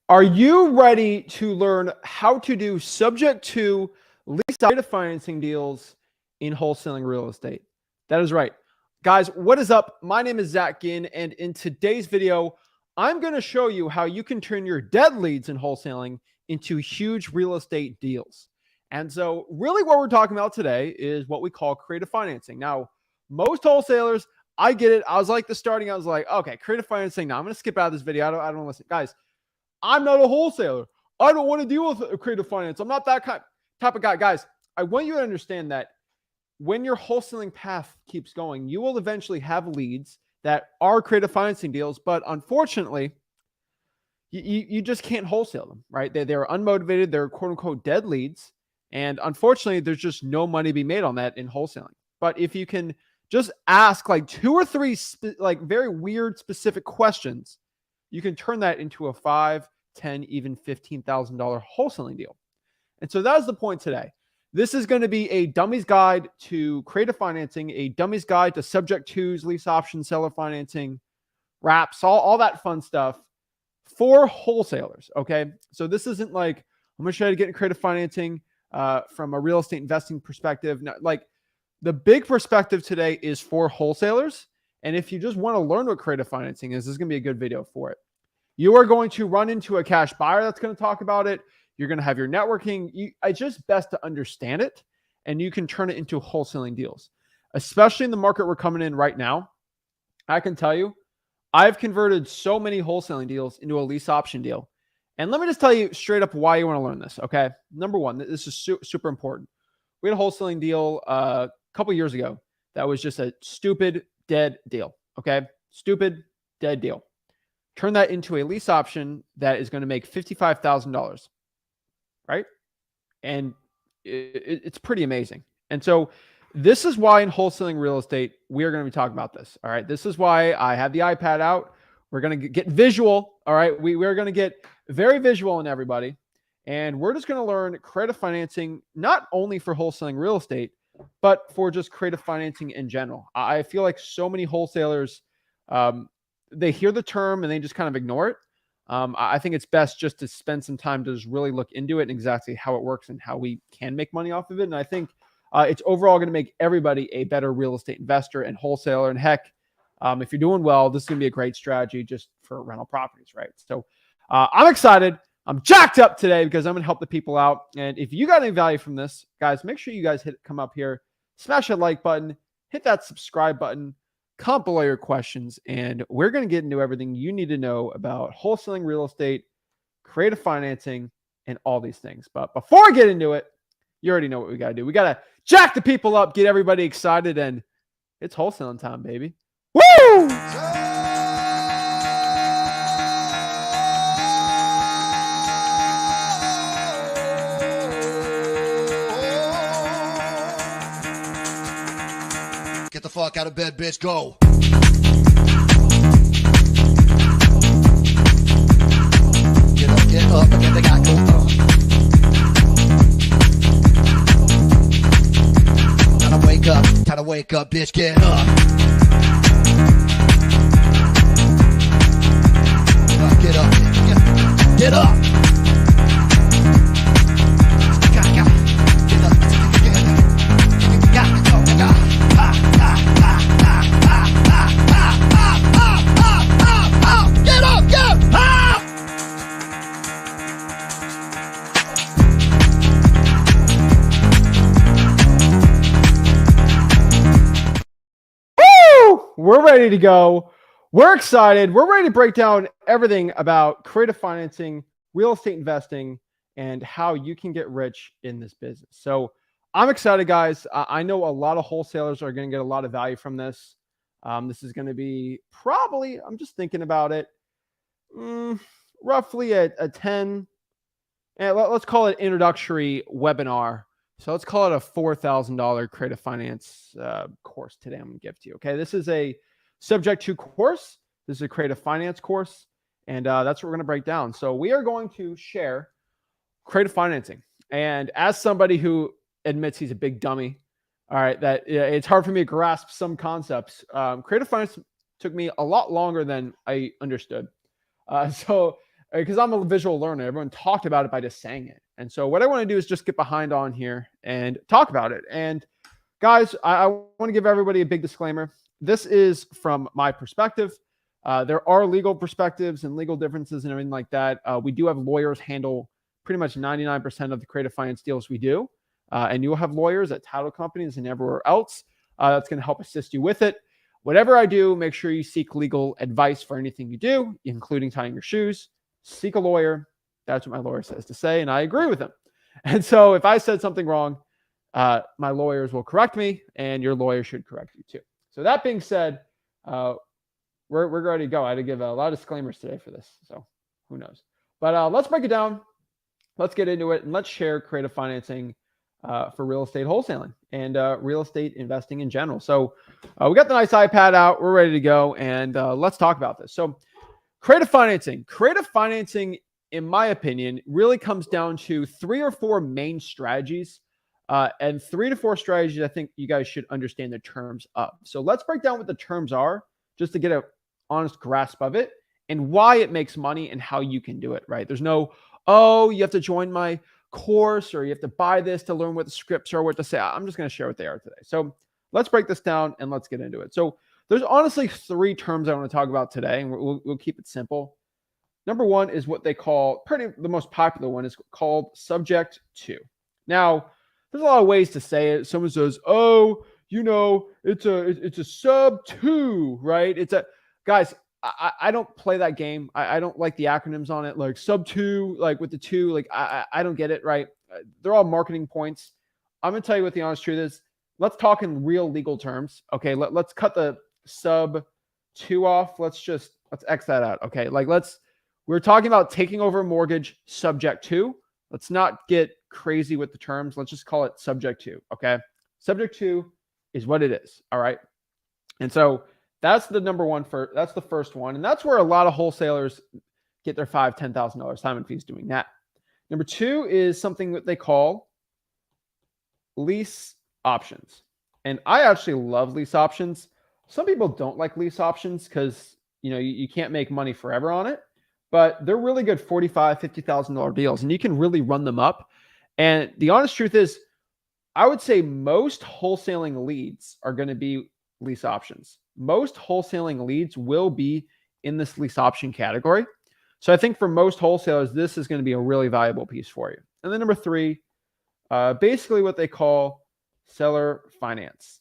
Are you ready to learn how to do subject to lease financing deals in wholesaling real estate? That is right. Guys, what is up? My name is Zach Ginn, and in today's video, I'm going to show you how you can turn your dead leads in wholesaling into huge real estate deals. And so really what we're talking about today is what we call creative financing. Now, most wholesalers, I get it. I was like I was like, okay, creative financing. Now I'm going to skip out of this video. I don't listen. Guys, I'm not a wholesaler. I don't want to deal with creative finance. I'm not that type of guy. Guys, I want you to understand that when your wholesaling path keeps going, you will eventually have leads that are creative financing deals, but unfortunately, you just can't wholesale them, right? They're unmotivated. They're quote unquote dead leads. And unfortunately, there's just no money to be made on that in wholesaling. But if you can just ask like 2 or 3 like very weird specific questions, you can turn that into a $5,000, $10,000, even $15,000 wholesaling deal. And so that is the point today. This is going to be a dummies guide to creative financing, a dummies guide to subject twos, lease options, seller financing, wraps, all that fun stuff for wholesalers. Okay. So this isn't like, I'm going to show you how to get in creative financing from a real estate investing perspective. No, like the big perspective today is for wholesalers. And if you just want to learn what creative financing is, this is going to be a good video for it. You are going to run into a cash buyer that's going to talk about it. You're going to have your networking. It's just best to understand it, and you can turn it into wholesaling deals, especially in the market we're coming in right now. I can tell you, I've converted so many wholesaling deals into a lease option deal. And let me just tell you straight up why you want to learn this, okay? Number one, this is super important. We had a wholesaling deal a couple years ago that was just a stupid, dead deal, okay? Stupid, dead deal. Turn that into a lease option that is going to make $55,000, right? And it's pretty amazing. And so this is why in wholesaling real estate, we are going to be talking about this, all right? This is why I have the iPad out. We're going to get visual, all right? We're going to get very visual in everybody. And we're just going to learn creative financing, not only for wholesaling real estate, but for just creative financing in general. I feel like so many wholesalers, they hear the term and they just kind of ignore it. I think it's best just to spend some time to just really look into it and exactly how it works and how we can make money off of it. And I think it's overall going to make everybody a better real estate investor and wholesaler. And heck, if you're doing well, this is going to be a great strategy just for rental properties, right? So I'm excited. I'm jacked up today because I'm going to help the people out. And if you got any value from this, guys, make sure you guys come up here, smash that like button, hit that subscribe button, comment below your questions, and we're going to get into everything you need to know about wholesaling real estate, creative financing, and all these things. But before I get into it, you already know what we got to do. We got to jack the people up, get everybody excited, and it's wholesaling time, baby. Woo! Get the fuck out of bed, bitch. Go. Get up, get the guy go. Time to wake up, bitch. Get up. Get up. Get up. We're ready to go. We're excited. We're ready to break down everything about creative financing, real estate investing, and how you can get rich in this business. So I'm excited, guys. I know a lot of wholesalers are going to get a lot of value from this. This is going to be probably, I'm just thinking about it, roughly a 10, and let's call it introductory webinar. So let's call it a $4,000 creative finance course today I'm going to give to you. Okay, this is a subject to course. This is a creative finance course, and that's what we're going to break down. So we are going to share creative financing. And as somebody who admits he's a big dummy, all right, that it's hard for me to grasp some concepts. Creative finance took me a lot longer than I understood. So because I'm a visual learner. Everyone talked about it by just saying it. And so what I want to do is just get behind on here and talk about it. And guys, I want to give everybody a big disclaimer. This is from my perspective. There are legal perspectives and legal differences and everything like that. We do have lawyers handle pretty much 99% of the creative finance deals we do. And you'll have lawyers at title companies and everywhere else that's going to help assist you with it. Whatever I do, make sure you seek legal advice for anything you do, including tying your shoes. Seek a lawyer. That's what my lawyer says to say, and I agree with him. And so if I said something wrong, my lawyers will correct me, and your lawyer should correct you too. So that being said, we're ready to go. I had to give a lot of disclaimers today for this, so who knows. But let's break it down. Let's get into it, and let's share creative financing for real estate wholesaling and real estate investing in general. So we got the nice iPad out. We're ready to go, and let's talk about this. So creative financing. Creative financing, in my opinion, really comes down to 3 or 4 main strategies. And 3 to 4 strategies I think you guys should understand the terms of. So let's break down what the terms are just to get an honest grasp of it and why it makes money and how you can do it, right? There's no, oh, you have to join my course or you have to buy this to learn what the scripts are, what to say. I'm just going to share what they are today. So let's break this down and let's get into it. So there's honestly 3 terms I want to talk about today, and we'll keep it simple. Number 1 is what they call, the most popular one is called subject to. Now, there's a lot of ways to say it. Someone says, oh, you know, it's a sub 2, right? Guys, I don't play that game. I don't like the acronyms on it, like sub 2, like with the 2, like I don't get it, right? They're all marketing points. I'm going to tell you what the honest truth is. Let's talk in real legal terms. Okay, let's cut the sub 2 off. Let's X that out. Okay, we're talking about taking over a mortgage subject to. Let's not get crazy with the terms. Let's just call it subject to. Okay, subject to is what it is. All right, and so that's the number one. That's the first one, and that's where a lot of wholesalers get their $5,000-$10,000 assignment fees doing that. Number 2 is something that they call lease options, and I actually love lease options. Some people don't like lease options because you can't make money forever on it, but they're really good $45,000, $50,000 deals, and you can really run them up. And the honest truth is, I would say most wholesaling leads are going to be lease options. Most wholesaling leads will be in this lease option category. So I think for most wholesalers, this is going to be a really valuable piece for you. And then number 3, basically what they call seller finance.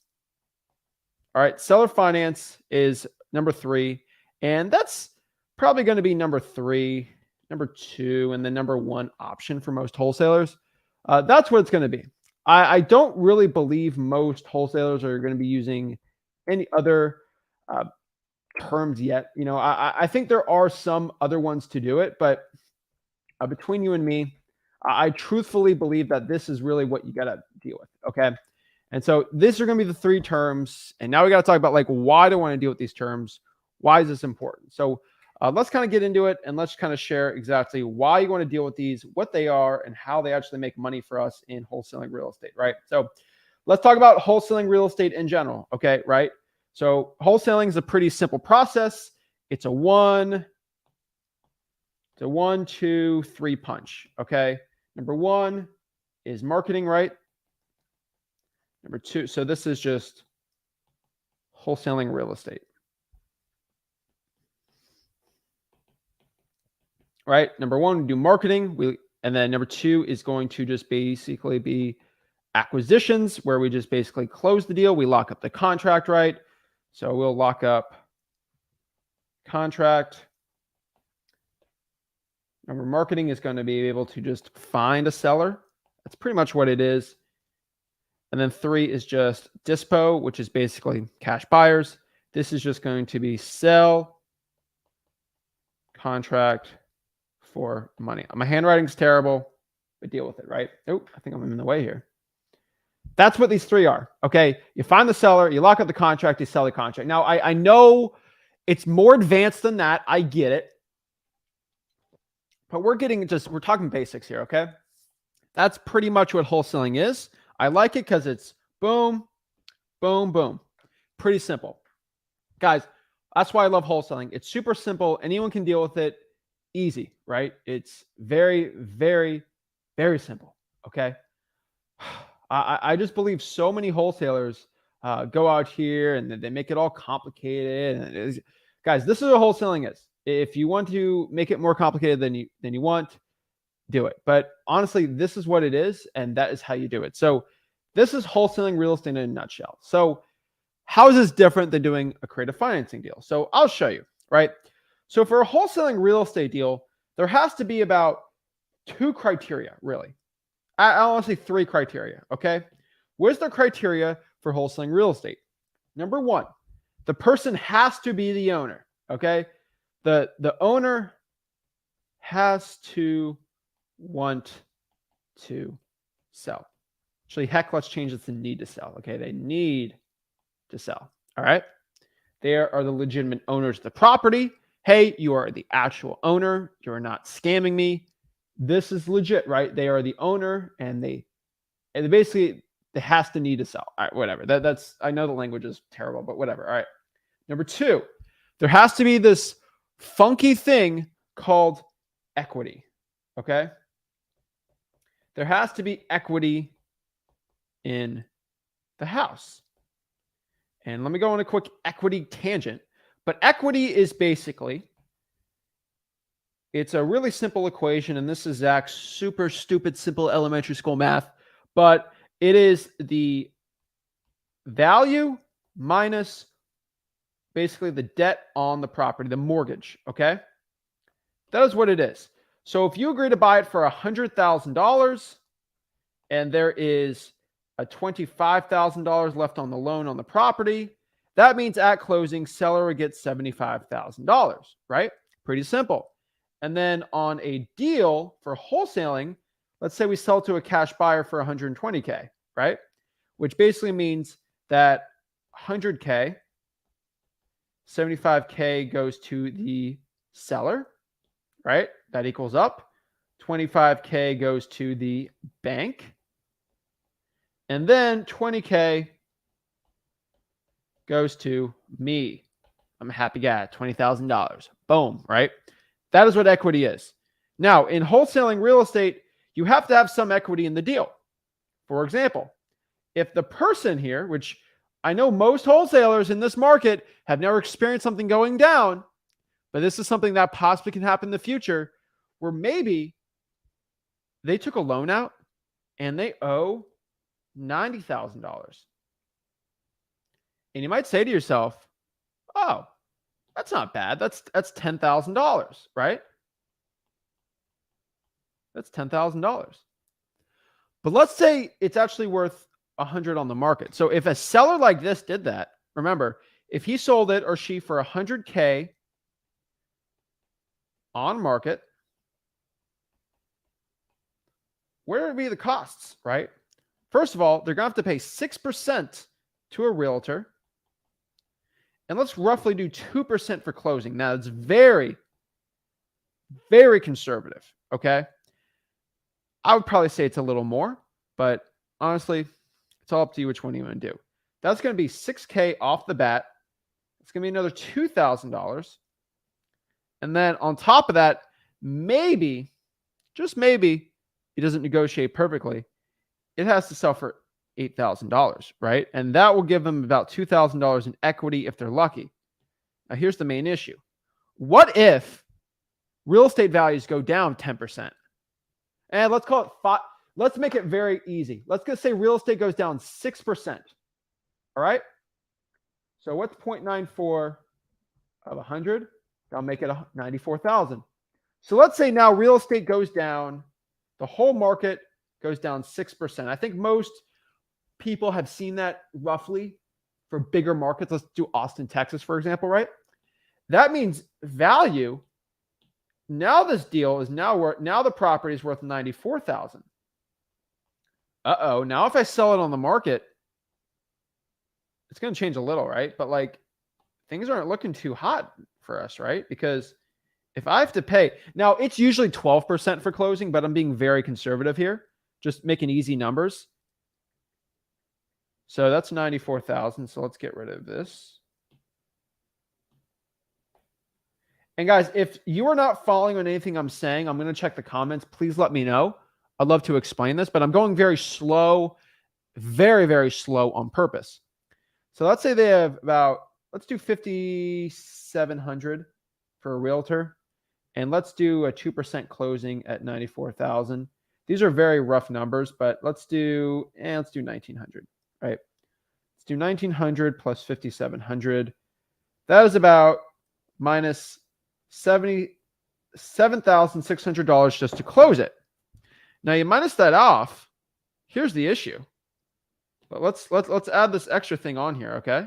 All right, seller finance is number 3, and that's probably going to be number 3, number 2, and then number 1 option for most wholesalers. That's what it's going to be. I don't really believe most wholesalers are going to be using any other terms yet. I think there are some other ones to do it, but between you and me, I truthfully believe that this is really what you got to deal with. Okay. And so these are going to be the 3 terms. And now we got to talk about why do I want to deal with these terms? Why is this important? So let's kind of get into it and let's kind of share exactly why you want to deal with these, what they are, and how they actually make money for us in wholesaling real estate, right? So let's talk about wholesaling real estate in general, okay, right? So wholesaling is a pretty simple process. It's a 1, 2, 3 punch, okay? Number 1 is marketing, right? Number 2, so this is just wholesaling real estate. Right? Number 1, we do marketing. And then number 2 is going to just basically be acquisitions, where we just basically close the deal. We lock up the contract, right? So we'll lock up contract. Number marketing is going to be able to just find a seller. That's pretty much what it is. And then 3 is just dispo, which is basically cash buyers. This is just going to be sell contract for money. My handwriting's terrible, but deal with it, right? Oh, I think I'm in the way here. That's what these 3 are, okay? You find the seller, you lock up the contract, you sell the contract. Now, I know it's more advanced than that. I get it. But we're talking basics here, okay? That's pretty much what wholesaling is. I like it because it's boom, boom, boom. Pretty simple. Guys, that's why I love wholesaling. It's super simple. Anyone can deal with it. easy, right? It's very, very, very simple. Okay. I just believe so many wholesalers go out here and they make it all complicated. And guys, this is what wholesaling is. If you want to make it more complicated than you want, do it. But honestly, this is what it is, and that is how you do it. So this is wholesaling real estate in a nutshell. So how is this different than doing a creative financing deal? So I'll show you, right? So for a wholesaling real estate deal, there has to be about 2 criteria, really. I want to say 3 criteria, okay? Where's the criteria for wholesaling real estate? Number 1, the person has to be the owner, okay? The owner has to want to sell. Actually, heck, let's change it to need to sell, okay? They need to sell, all right? They are the legitimate owners of the property. Hey, you are the actual owner. You're not scamming me. This is legit, right? They are the owner, and they basically has to need to sell. All right, whatever. That's I know the language is terrible, but whatever. All right. Number 2, there has to be this funky thing called equity. Okay. There has to be equity in the house. And let me go on a quick equity tangent. But equity is basically, it's a really simple equation, and this is Zach's super stupid, simple elementary school math, but it is the value minus basically the debt on the property, the mortgage, okay? That is what it is. So if you agree to buy it for $100,000 and there is a $25,000 left on the loan on the property, that means at closing, seller would get $75,000, right? Pretty simple. And then on a deal for wholesaling, let's say we sell to a cash buyer for 120K, right? Which basically means that 100K, 75K goes to the seller, right? That equals up. 25K goes to the bank. And then 20K goes to me. I'm a happy guy, $20,000. Boom, right? That is what equity is. Now, in wholesaling real estate, you have to have some equity in the deal. For example, if the person here, which I know most wholesalers in this market have never experienced something going down, but this is something that possibly can happen in the future, where maybe they took a loan out and they owe $90,000. And you might say to yourself, oh, that's not bad. That's $10,000, right? That's $10,000. But let's say it's actually worth 100 on the market. So if a seller like this did that, remember, if he sold it or she for 100K on market, where would be the costs, right? First of all, they're going to have to pay 6% to a realtor. And let's roughly do 2% for closing. Now, it's very, very conservative, okay? I would probably say it's a little more, but honestly, it's all up to you which one you want to do. That's going to be $6K off the bat. It's going to be another $2,000. And then on top of that, maybe, just maybe, he doesn't negotiate perfectly. It has to sell for $8,000, right? And that will give them about $2,000 in equity if they're lucky. Now, here's the main issue. What if real estate values go down 10%? And let's call it 5. Let's make it very easy. Let's just say real estate goes down 6%. All right? So what's 0.94 of 100? I'll make it 94,000. So let's say now real estate goes down. The whole market goes down 6%. I think most people have seen that roughly for bigger markets. Let's do Austin, Texas, for example, right? That means value. Now this deal is now the property is worth 94,000. Uh-oh. Now if I sell it on the market, it's going to change a little, right? But like things aren't looking too hot for us, right? Because if I have to pay, now it's usually 12% for closing, but I'm being very conservative here, just making easy numbers. So that's 94,000. So let's get rid of this. And guys, if you are not following on anything I'm saying, I'm going to check the comments. Please let me know. I'd love to explain this, but I'm going very slow, very, very slow on purpose. So let's say they have about, let's do 5,700 for a realtor. And let's do a 2% closing at 94,000. These are very rough numbers, but let's do 1,900, right? Let's do 1,900 plus 5,700. That is about minus $77,600 just to close it. Now you minus that off. Here's the issue. But let's add this extra thing on here, okay?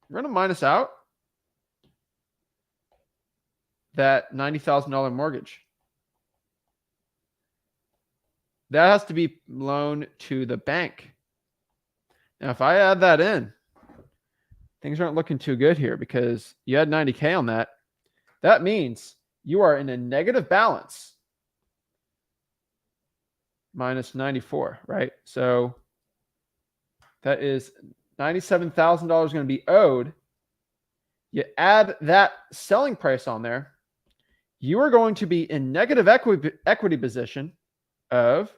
We're going to minus out that $90,000 mortgage. That has to be loaned to the bank. Now, if I add that in, things aren't looking too good here because you had 90K on that. That means you are in a negative balance minus 94, right? So that is $97,000 going to be owed. You add that selling price on there, you are going to be in negative equity position of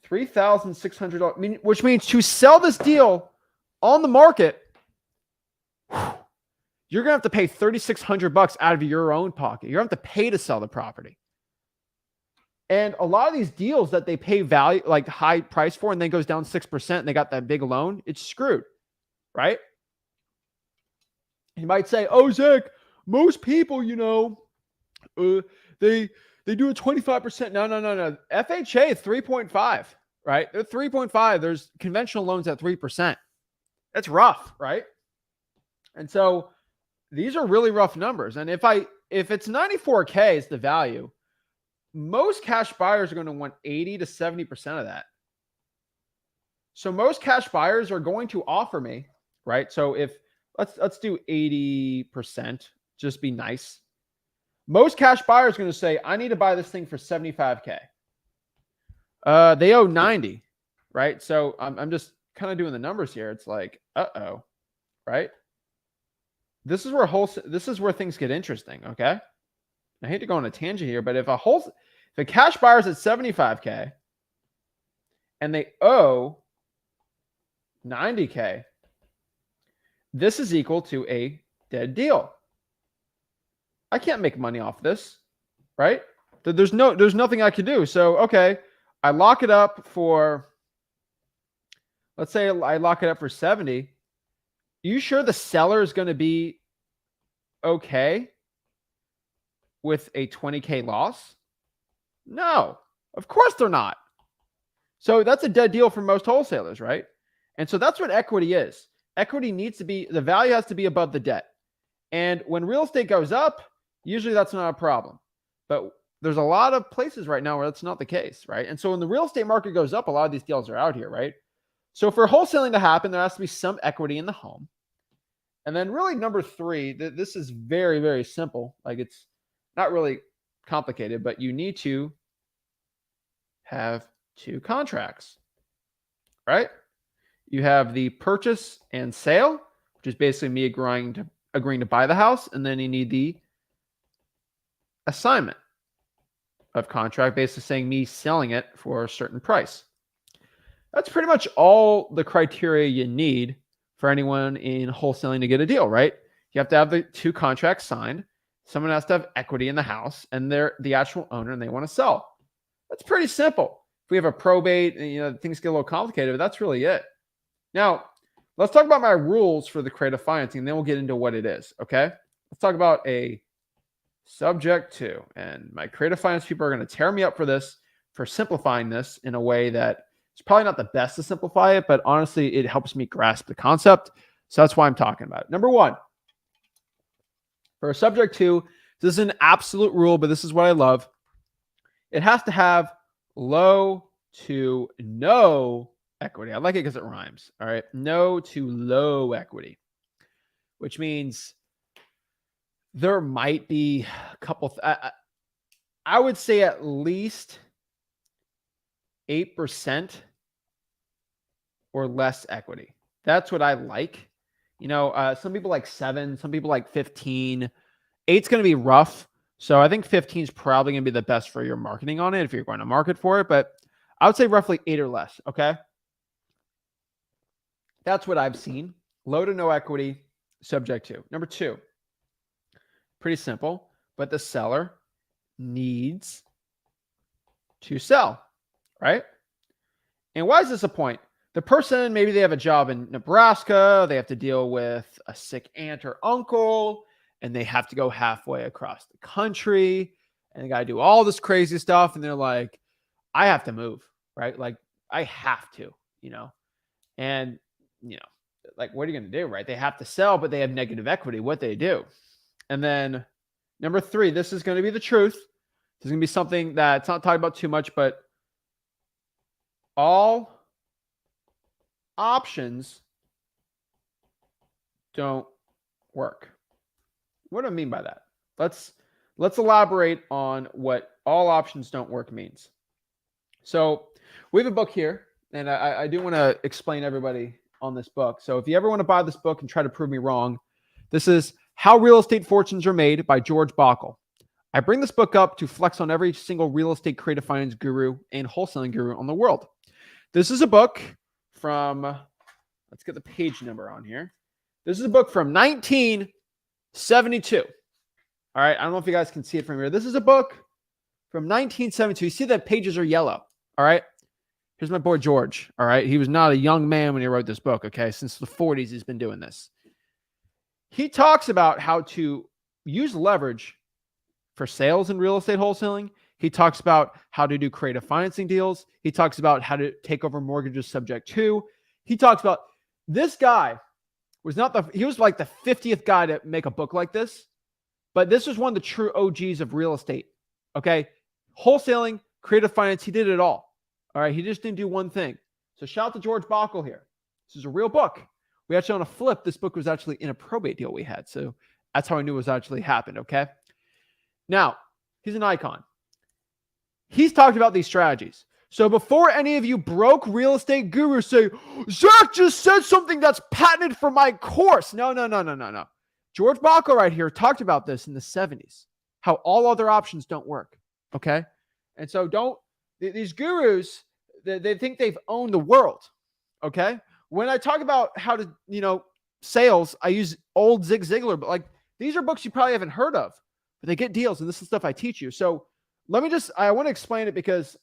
$3,600, which means to sell this deal on the market, you're going to have to pay $3,600 out of your own pocket. You're going to have to pay to sell the property. And a lot of these deals that they pay value, like high price for, and then goes down 6% and they got that big loan, it's screwed, right? You might say, oh, Zach, most people, they do a 25%. No. FHA is 3.5, right? They're 3.5. There's conventional loans at 3%. That's rough, right? And so these are really rough numbers. And if it's 94K is the value, most cash buyers are going to want 80 to 70% of that. So most cash buyers are going to offer me, right? So if let's do 80%, just be nice. Most cash buyers are going to say, I need to buy this thing for 75K. They owe 90, right? So I'm just kind of doing the numbers here. It's like, uh-oh, right? This is where things get interesting, okay? I hate to go on a tangent here, but if a cash buyer's at 75K and they owe 90K, this is equal to a dead deal. I can't make money off this, right? There's nothing I can do. So, okay, I lock it up for, let's say I lock it up for 70. You sure the seller is going to be okay with a 20K loss? No, of course they're not. So that's a dead deal for most wholesalers, right? And so that's what equity is. Equity needs to be, the value has to be above the debt. And when real estate goes up, usually that's not a problem. But there's a lot of places right now where that's not the case, right? And so when the real estate market goes up, a lot of these deals are out here, right? So for wholesaling to happen, there has to be some equity in the home. And then really number three, this is very, very simple. Like it's not really complicated, but you need to have two contracts, right? You have the purchase and sale, which is basically me agreeing to buy the house. And then you need the assignment of contract, basically saying me selling it for a certain price. That's pretty much all the criteria you need for anyone in wholesaling to get a deal, right? You have to have the two contracts signed. Someone has to have equity in the house and they're the actual owner and they want to sell. That's pretty simple. If we have a probate, things get a little complicated, but that's really it. Now, let's talk about my rules for the creative financing, and then we'll get into what it is, okay? Let's talk about a subject to, and my creative finance people are going to tear me up for this, for simplifying this in a way that it's probably not the best to simplify it, but honestly, it helps me grasp the concept. So that's why I'm talking about it. Number one, for a subject to, this is an absolute rule, but this is what I love. It has to have low to no equity. I like it because it rhymes. All right. No to low equity, which means there might be a couple. I would say at least 8% or less equity. That's what I like. Some people like 7, some people like 15. 8's going to be rough. So I think 15 is probably going to be the best for your marketing on it if you're going to market for it. But I would say roughly 8 or less. Okay. That's what I've seen. Low to no equity, subject to. Number 2, pretty simple, but the seller needs to sell, right? And why is this a point? The person, maybe they have a job in Nebraska, they have to deal with a sick aunt or uncle, and they have to go halfway across the country, and they got to do all this crazy stuff, and they're like, I have to move, right? Like, I have to, and, like, what are you going to do, right? They have to sell, but they have negative equity. What they do. And then number 3, this is going to be the truth. This is going to be something that's not talked about too much, but all options don't work. What do I mean by that? Let's elaborate on what all options don't work means. So we have a book here, and I do want to explain everybody on this book. So if you ever want to buy this book and try to prove me wrong, this is How Real Estate Fortunes Are Made by George Bockel. I bring this book up to flex on every single real estate creative finance guru and wholesaling guru on the world. This is a book from, let's get the page number on here. This is a book from 1972. All right. I don't know if you guys can see it from here. This is a book from 1972. You see that pages are yellow. All right. Here's my boy George. All right. He was not a young man when he wrote this book. Okay. Since the 40s, he's been doing this. He talks about how to use leverage for sales in real estate wholesaling. He talks about how to do creative financing deals. He talks about how to take over mortgages subject to. He talks about this guy he was like the 50th guy to make a book like this, but this was one of the true OGs of real estate. Okay. Wholesaling, creative finance, he did it all. All right. He just didn't do one thing. So shout out to George Bockel here. This is a real book. We actually on a flip, this book was actually in a probate deal we had. So that's how I knew it was actually happened. Okay. Now he's an icon. He's talked about these strategies. So before any of you broke real estate gurus say, Zach just said something that's patented for my course. No. George Bockel right here talked about this in the 70s, how all other options don't work. Okay. And so these gurus, they think they've owned the world. Okay. When I talk about how to, sales, I use old Zig Ziglar, but like these are books you probably haven't heard of, but they get deals. And this is stuff I teach you. So I want to explain it because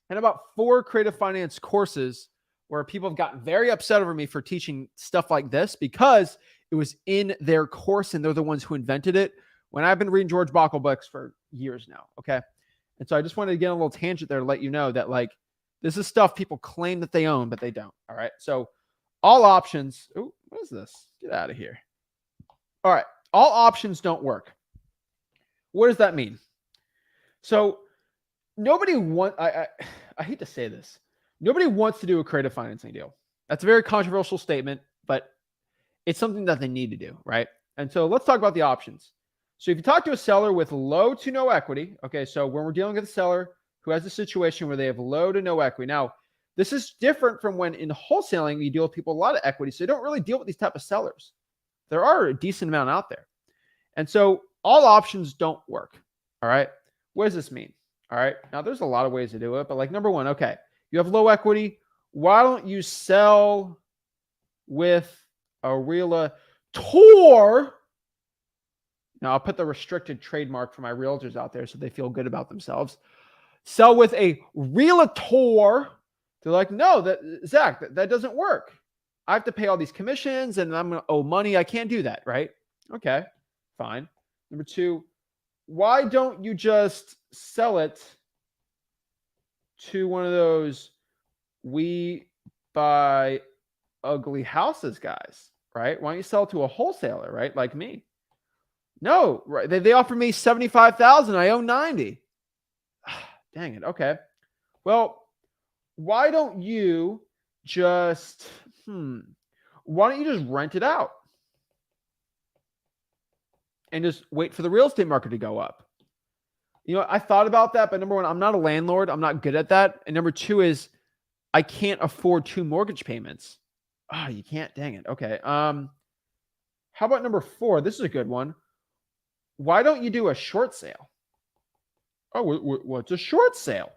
in about 4 creative finance courses where people have gotten very upset over me for teaching stuff like this because it was in their course and they're the ones who invented it, when I've been reading George Bockel books for years now. Okay. And so I just wanted to get a little tangent there to let you know that like, this is stuff people claim that they own, but they don't. All right. So all options. Oh, what is this? Get out of here. All right. All options don't work. What does that mean? So I hate to say this. Nobody wants to do a creative financing deal. That's a very controversial statement, but it's something that they need to do, right? And so let's talk about the options. So if you talk to a seller with low to no equity, okay, so when we're dealing with a seller who has a situation where they have low to no equity. Now, this is different from when in wholesaling, you deal with people with a lot of equity. So you don't really deal with these type of sellers. There are a decent amount out there. And so all options don't work. All right. What does this mean? All right. Now there's a lot of ways to do it, but like number 1, okay, you have low equity. Why don't you sell with a realtor? Now I'll put the restricted trademark for my realtors out there so they feel good about themselves. Sell with a realtor. They're like, no, Zach, that doesn't work. I have to pay all these commissions and I'm going to owe money. I can't do that. Right. Okay, fine. Number 2, why don't you just sell it to one of those we buy ugly houses guys, right? Why don't you sell it to a wholesaler, right? Like me. No, right. They offer me $75,000. I owe $90,000. Dang it. Okay. Well, why don't you just rent it out and just wait for the real estate market to go up? I thought about that, but number 1, I'm not a landlord. I'm not good at that. And number 2 is I can't afford 2 mortgage payments. Oh, you can't. Dang it. Okay. How about number 4? This is a good one. Why don't you do a short sale? Oh, what's a short sale?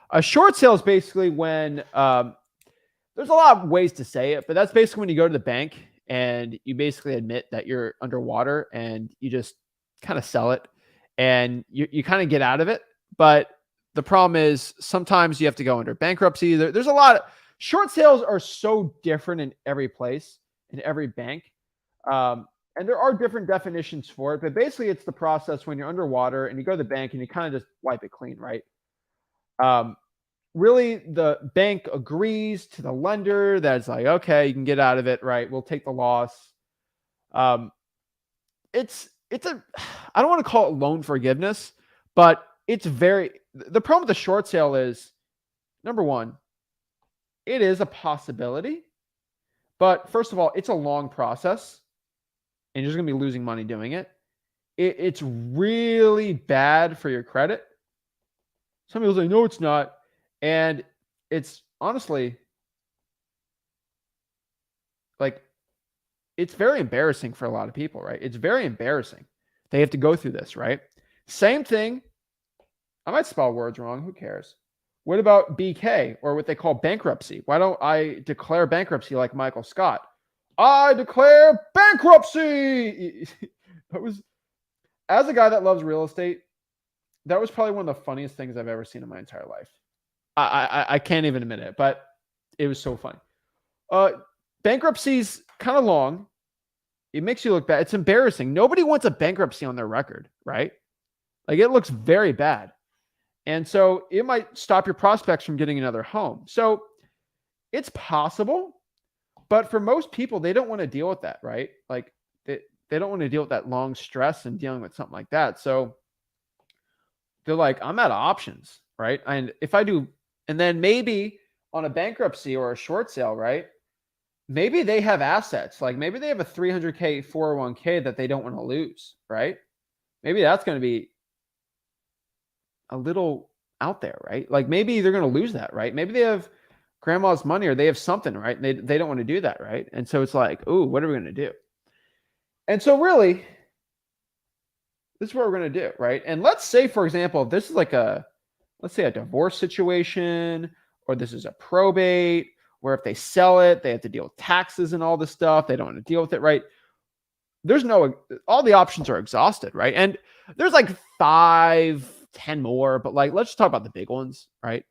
A short sale is basically when there's a lot of ways to say it, but that's basically when you go to the bank and you basically admit that you're underwater and you just kind of sell it and you kind of get out of it. But the problem is sometimes you have to go under bankruptcy. There's a lot of short sales are so different in every place, in every bank. And there are different definitions for it, but basically it's the process when you're underwater and you go to the bank and you kind of just wipe it clean, right? Um, really the bank agrees to the lender that's like, okay, you can get out of it, right? We'll take the loss. Um, it's a I don't want to call it loan forgiveness, but it's the problem with the short sale is number one, it is a possibility, but first of all, it's a long process and you're just gonna be losing money doing it. It's really bad for your credit. Some people say, no, it's not. And it's honestly like, it's very embarrassing for a lot of people, right? It's very embarrassing. They have to go through this, right? Same thing. I might spell words wrong. Who cares? What about BK or what they call bankruptcy? Why don't I declare bankruptcy like Michael Scott? I declare bankruptcy. That was, as a guy that loves real estate, that was probably one of the funniest things I've ever seen in my entire life. I can't even admit it, but it was so funny. Bankruptcy's kind of long. It makes you look bad. It's embarrassing. Nobody wants a bankruptcy on their record, right? Like it looks very bad. And so it might stop your prospects from getting another home. So it's possible, but for most people, they don't want to deal with that, right? Like they don't want to deal with that long stress and dealing with something like that. So they're like, I'm out of options, right? And if I do, and then maybe on a bankruptcy or a short sale, right? Maybe they have assets. Like maybe they have a 300K 401k that they don't want to lose, right? Maybe that's going to be a little out there, right? Like maybe they're going to lose that, right? Maybe they have grandma's money or they have something, right? And they don't want to do that, right? And so it's like, oh, what are we going to do? And so really, this is what we're going to do, right? And let's say, for example, if this is like let's say a divorce situation, or this is a probate, where if they sell it, they have to deal with taxes and all this stuff. They don't want to deal with it, right? All the options are exhausted, right? And there's like 5, 10 more, but like, let's just talk about the big ones, right?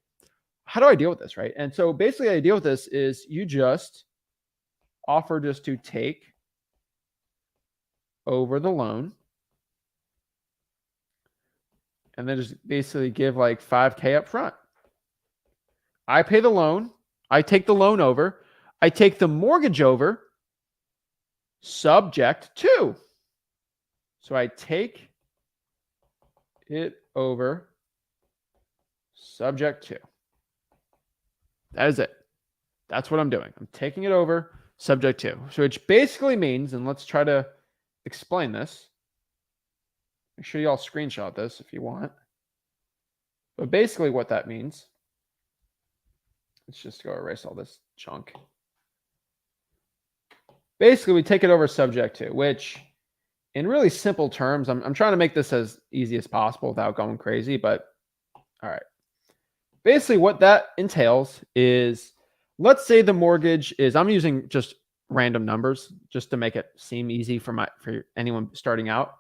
How do I deal with this, right? And so basically how I deal with this is you just offer just to take over the loan and then just basically give like 5K up front. I pay the loan. I take the loan over. I take the mortgage over subject to. So I take it over subject to. That is it. That's what I'm doing. I'm taking it over subject to. So which basically means, and let's try to explain this. Make sure you all screenshot this if you want. But basically what that means, let's just go erase all this junk. Basically, we take it over subject to, which in really simple terms, I'm trying to make this as easy as possible without going crazy, but all right. Basically, what that entails is, let's say the mortgage is, I'm using just random numbers just to make it seem easy for anyone starting out.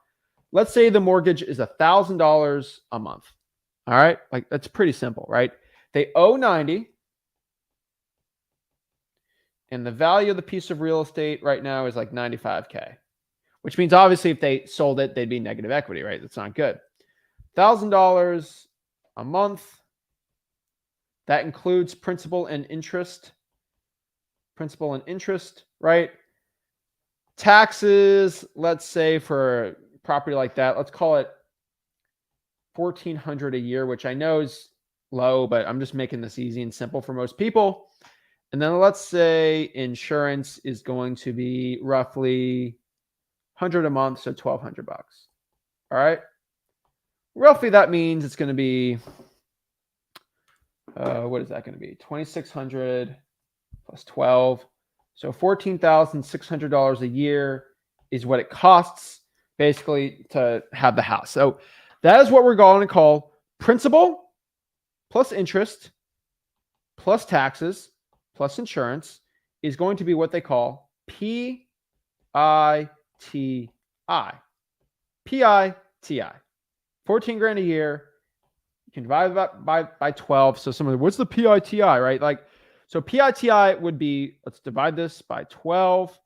Let's say the mortgage is $1,000 a month. All right. Like that's pretty simple, right? They owe 90. And the value of the piece of real estate right now is like 95K, which means obviously if they sold it, they'd be negative equity, right? That's not good. $1,000 a month. That includes principal and interest. Principal and interest, right? Taxes, let's say for a property like that, let's call it $1,400 a year, which I know is low, but I'm just making this easy and simple for most people. And then let's say insurance is going to be roughly 100 a month, so $1,200. All right. Roughly that means it's going to be, what is that going to be? 2,600 plus 12. So $14,600 a year is what it costs basically to have the house. So that is what we're going to call principal plus interest plus taxes plus insurance is going to be what they call PITI. PITI. 14 grand a year. You can divide that by 12. So someone, what's the PITI, right? Like, so PITI would be, let's divide this by 12.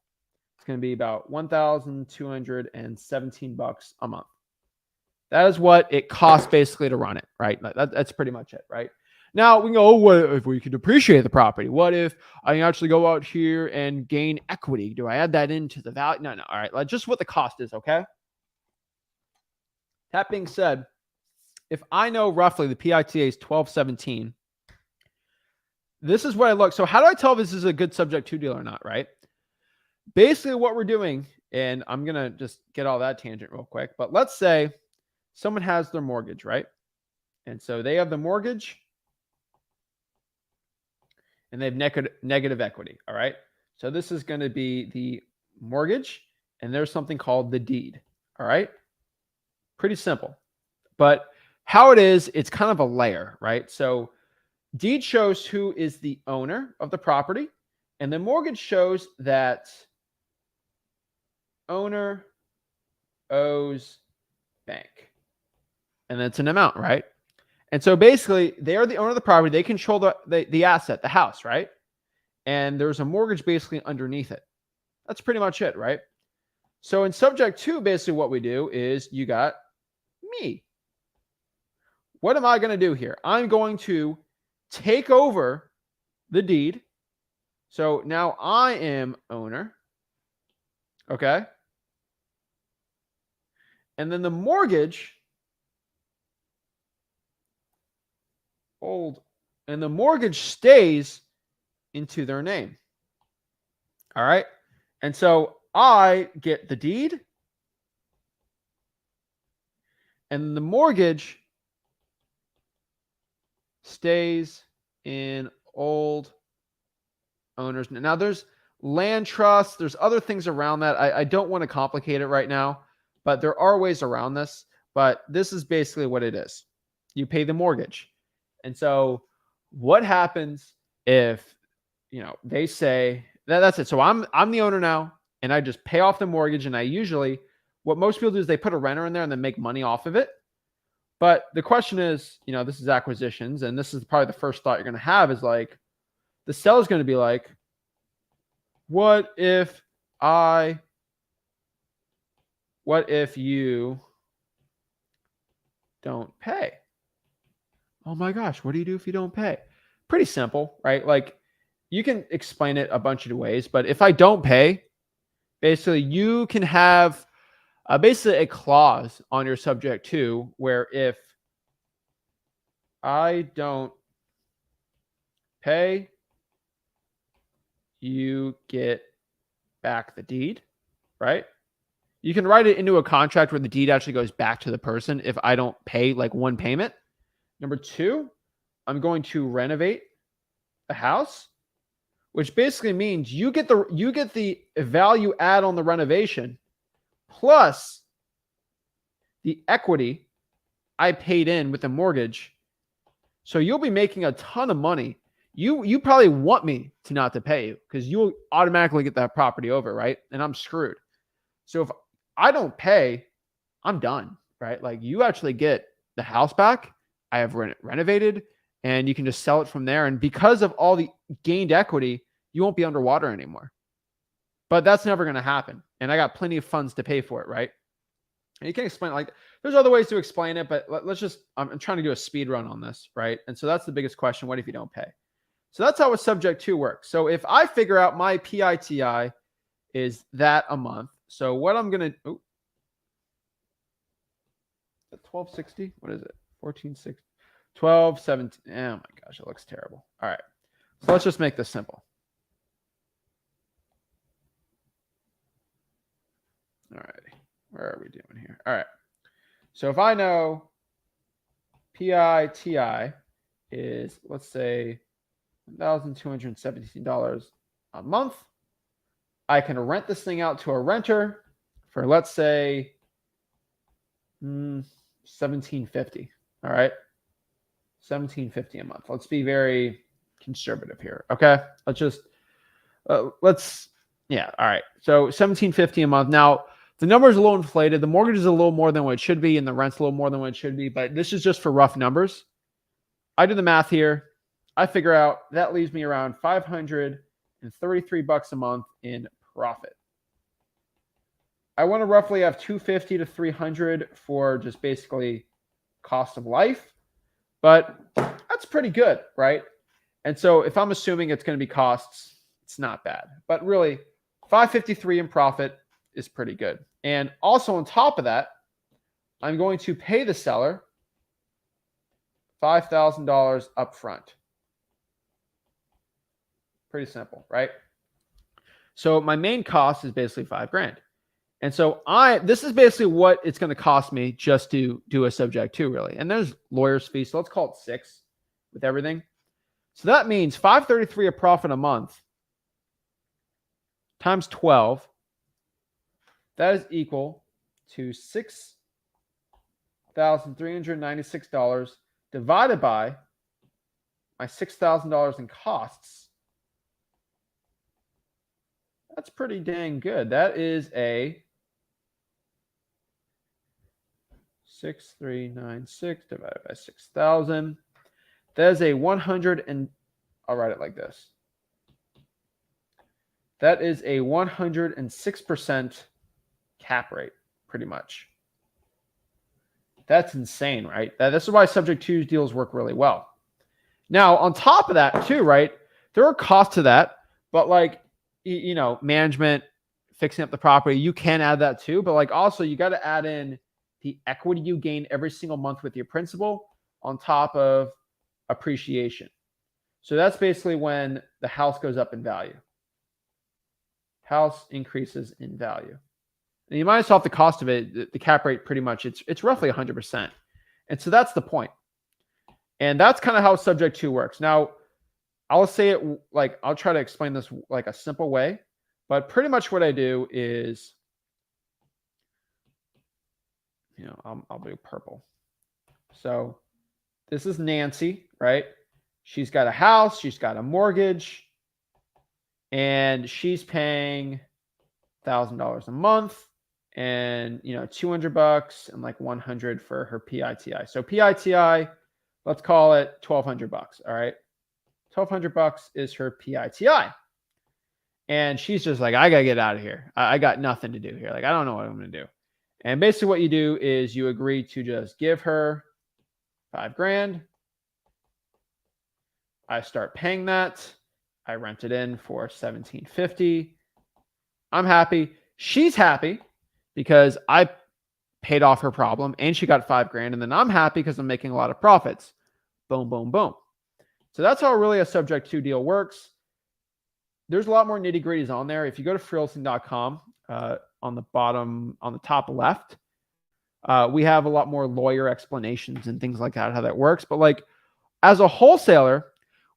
It's going to be about $1,217 a month. That is what it costs basically to run it, right? That's pretty much it, right? Now we can go, oh, what if we could depreciate the property? What if I actually go out here and gain equity? Do I add that into the value? No. All right, like just what the cost is, okay? That being said, if I know roughly the PITA is 1217, this is what I look. So how do I tell if this is a good subject to deal or not, right? Basically what we're doing, and I'm going to just get all that tangent real quick, but let's say someone has their mortgage, right? And so they have the mortgage and they have negative equity, all right? So this is going to be the mortgage and there's something called the deed, all right? Pretty simple. But how it is, it's kind of a layer, right? So deed shows who is the owner of the property, and the mortgage shows that owner owes bank. And that's an amount, right? And so basically, they are the owner of the property. They control the asset, the house, right? And there's a mortgage basically underneath it. That's pretty much it, right? So in subject to, basically what we do is you got me. What am I going to do here? I'm going to take over the deed. So now I am owner. Okay. And then the mortgage, and the mortgage stays into their name. All right. And so I get the deed and the mortgage stays in old owners. Now there's land trusts, there's other things around that. I don't want to complicate it right now, but there are ways around this. But this is basically what it is. You pay the mortgage. And so what happens if, they say that's it. So I'm the owner now and I just pay off the mortgage. And I usually, what most people do is they put a renter in there and then make money off of it. But the question is, this is acquisitions. And this is probably the first thought you're going to have is like, the seller's going to be like, what if you don't pay? Oh my gosh, what do you do if you don't pay? Pretty simple, right? Like you can explain it a bunch of ways, but if I don't pay, basically you can have basically a clause on your subject to where if I don't pay, you get back the deed, right? You can write it into a contract where the deed actually goes back to the person if I don't pay like one payment. Number two, I'm going to renovate the house, which basically means you get the value add on the renovation plus the equity I paid in with the mortgage. So you'll be making a ton of money. You probably want me to not to pay you because you'll automatically get that property over, right? And I'm screwed. So if I don't pay, I'm done, right? Like you actually get the house back. I have renovated and you can just sell it from there. And because of all the gained equity, you won't be underwater anymore. But that's never going to happen. And I got plenty of funds to pay for it, right? And you can explain like there's other ways to explain it, but let's just, I'm trying to do a speed run on this, right? And so that's the biggest question. What if you don't pay? So that's how a subject to works. So if I figure out my PITI is that a month. So what I'm going to, 1260, what is it? 1460, 1217. Oh my gosh, it looks terrible. All right. So let's just make this simple. All right. Where are we doing here? All right. So if I know PITI is, let's say, $1,217 a month, I can rent this thing out to a renter for, let's say, $1,750. All right. $1,750 a month. Let's be very conservative here. Okay. Yeah. All right. So $1,750 a month. Now, the number is a little inflated. The mortgage is a little more than what it should be, and the rent's a little more than what it should be. But this is just for rough numbers. I do the math here. I figure out that leaves me around $533 a month in profit. I want to roughly have $250 to $300 for just basically cost of life, but that's pretty good, right? And so if I'm assuming it's going to be costs, it's not bad. But really, $553 in profit is pretty good. And also on top of that, I'm going to pay the seller $5,000 up front. Pretty simple, right? So my main cost is basically $5,000. And so this is basically what it's going to cost me just to do a subject to, really. And there's lawyer's fees, so let's call it 6 with everything. So that means $533 of profit a month times 12. That is equal to $6,396 divided by my $6,000 in costs. That's pretty dang good. That is a 6,396 divided by 6,000. That is a 100 and I'll write it like this. That is a 106% cap rate, pretty much. That's insane, right? This is why subject to deals work really well. Now, on top of that too, right? There are costs to that, but like, you know, management, fixing up the property, you can add that too. But like also you got to add in the equity you gain every single month with your principal on top of appreciation. So that's basically when the house goes up in value. House increases in value. And you minus off the cost of it, the cap rate pretty much, it's roughly 100%. And so that's the point. And that's kind of how subject to works. Now, I'll say it like, I'll try to explain this like a simple way, but pretty much what I do is, you know, I'll do purple. So this is Nancy, right? She's got a house, she's got a mortgage, and she's paying $1,000 a month, and you know, $200 and like 100 for her PITI. So PITI, let's call it $1,200. All right, $1,200 is her PITI, and she's just like, I gotta get out of here. I got nothing to do here. Like, I don't know what I'm gonna do. And basically, what you do is you agree to just give her $5,000. I start paying that. I rent it in for $1,750. I'm happy. She's happy because I paid off her problem and she got $5,000. And then I'm happy because I'm making a lot of profits. Boom, boom, boom. So that's how really a subject to deal works. There's a lot more nitty gritties on there. If you go to freelancing.com, on the bottom, on the top left, we have a lot more lawyer explanations and things like that, how that works. But like as a wholesaler,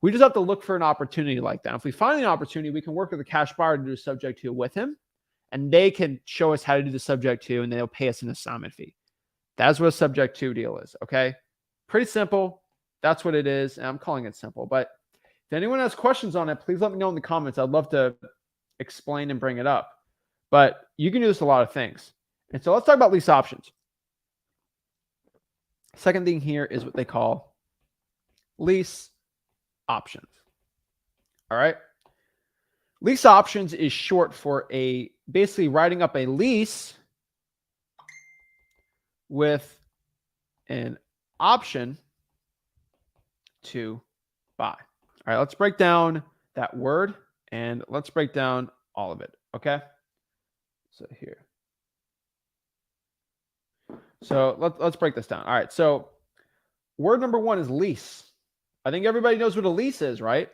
we just have to look for an opportunity like that. If we find an opportunity, we can work with a cash buyer to do a subject to with him, and they can show us how to do the subject to, and they'll pay us an assignment fee. That's what a subject to deal is. Okay. Pretty simple. That's what it is. And I'm calling it simple, but if anyone has questions on it, please let me know in the comments. I'd love to explain and bring it up, but you can do this a lot of things. And so let's talk about lease options. Second thing here is what they call lease options. All right. Lease options is short for basically writing up a lease with an option to buy. All right, let's break down that word and let's break down all of it. Okay. So here. So let's break this down. All right. So word number one is lease. I think everybody knows what a lease is, right?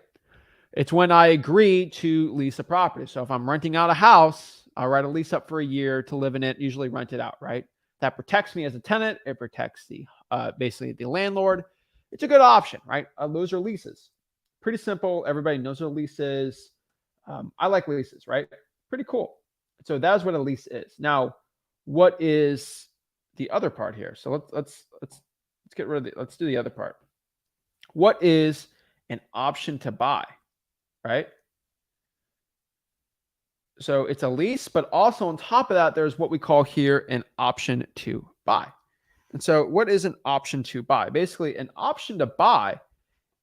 It's when I agree to lease a property. So if I'm renting out a house, I'll write a lease up for a year to live in it, usually rent it out, right? That protects me as a tenant. It protects the basically the landlord. It's a good option, right? Those are leases. Pretty simple. Everybody knows what a lease is. I like leases, right? Pretty cool. So that's what a lease is. Now, what is the other part here? So let's get rid of it. Let's do the other part. What is an option to buy, right? So it's a lease, but also on top of that, there's what we call here an option to buy. And so what is an option to buy? Basically, an option to buy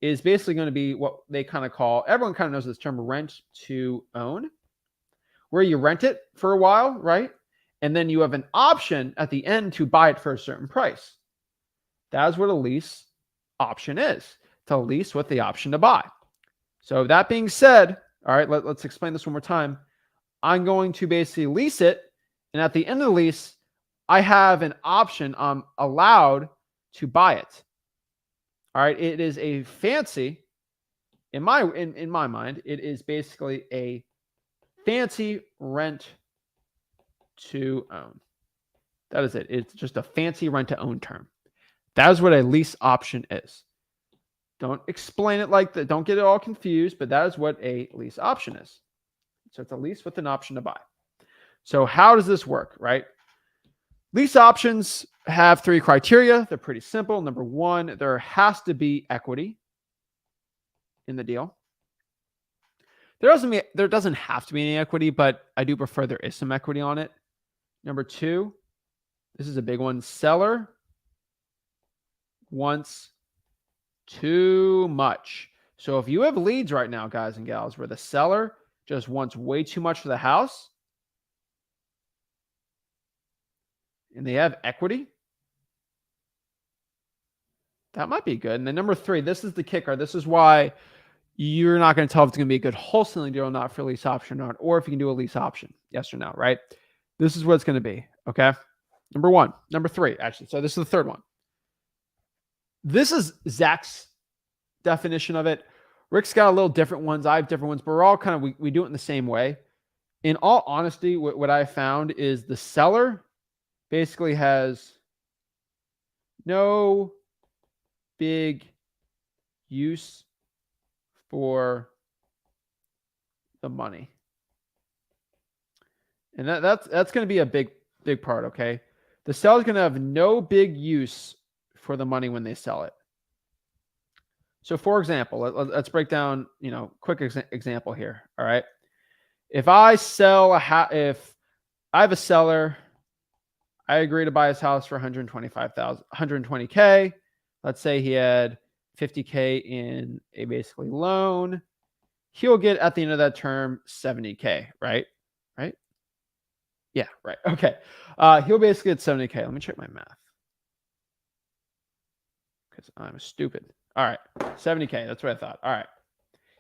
is basically going to be what they kind of call, everyone kind of knows this term, rent to own, where you rent it for a while, right? And then you have an option at the end to buy it for a certain price. That's what a lease option is. It's a lease with the option to buy. So that being said, all right, let's explain this one more time. I'm going to basically lease it. And at the end of the lease, I have an option. I'm allowed to buy it. All right. It is a fancy, in my mind, it is basically a fancy rent to own. That is it. It's just a fancy rent to own term. That is what a lease option is. Don't explain it like that. Don't get it all confused, but that is what a lease option is. So it's a lease with an option to buy. So how does this work, right? Lease options have 3 criteria. They're pretty simple. Number 1, there has to be equity in the deal. There doesn't have to be any equity, but I do prefer there is some equity on it. Number 2, this is a big one. Seller wants too much. So if you have leads right now, guys and gals, where the seller just wants way too much for the house and they have equity, that might be good. And then number 3, this is the kicker. This is why you're not going to tell if it's going to be a good wholesaling deal or not for a lease option or not, or if you can do a lease option, yes or no, right? This is what it's going to be, okay? Number 3, actually. So this is the 3rd one. This is Zach's definition of it. Rick's got a little different ones. I have different ones, but we're all kind of, we do it in the same way. In all honesty, what I found is the seller basically has no big use for the money. And that's going to be a big part, okay? The seller's going to have no big use for the money when they sell it. So for example, let's break down, quick example here. All right. If I sell if I have a seller, I agree to buy his house for $120K. Let's say he had $50K in a basically loan. He'll get at the end of that term $70K, right? Right? Yeah, right. Okay. He'll basically get $70K. Let me check my math, because I'm stupid. All right, $70K. That's what I thought. All right.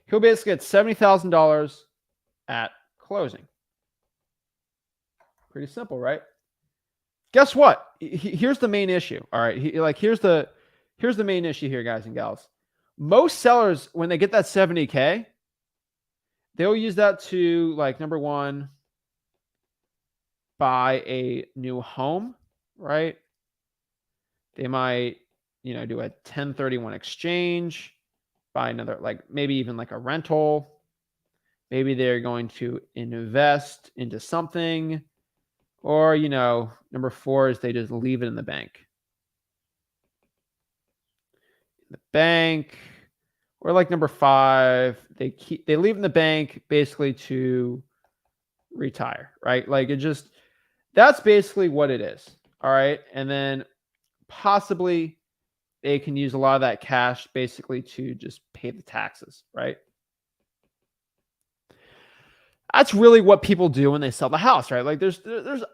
He'll basically get $70,000 at closing. Pretty simple, right? Guess what? Here's the main issue. All right. Here's the main issue here, guys and gals. Most sellers, when they get that $70K, they'll use that to, number 1, buy a new home, right? They might, do a 1031 exchange, buy another, maybe even a rental. Maybe they're going to invest into something, or, number 4 is they just leave it in the bank. Or number 5, they leave it in the bank basically to retire, right? That's basically what it is. All right. And then possibly they can use a lot of that cash basically to just pay the taxes, right? That's really what people do when they sell the house, right? There's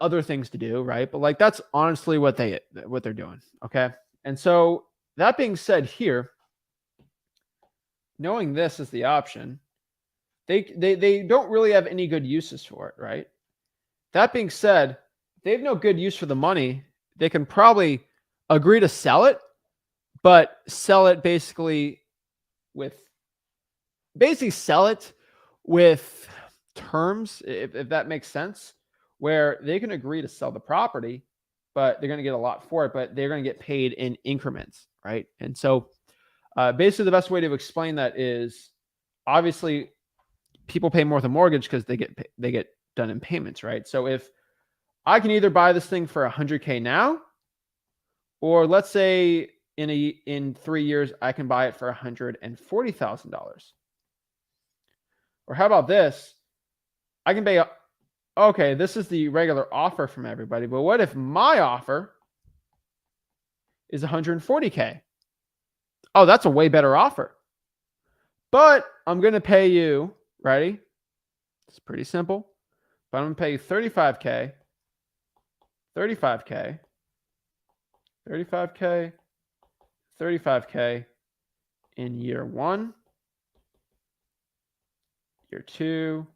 other things to do, right? But that's honestly what they're doing, okay? And so that being said here, knowing this is the option, they don't really have any good uses for it, right? That being said, if they have no good use for the money, they can probably agree to sell it, but sell it basically with terms, if that makes sense, where they can agree to sell the property, but they're going to get a lot for it, but they're going to get paid in increments, right? And so basically the best way to explain that is, obviously people pay more with a mortgage because they get done in payments, right? So if I can either buy this thing for $100K now, or let's say in 3 years, I can buy it for $140,000. Or how about this? I can pay, okay, this is the regular offer from everybody, but what if my offer is 140K? Oh, that's a way better offer. But I'm going to pay you, ready? It's pretty simple. But I'm going to pay you 35K, 35K, 35K, 35K in year 1, year 2,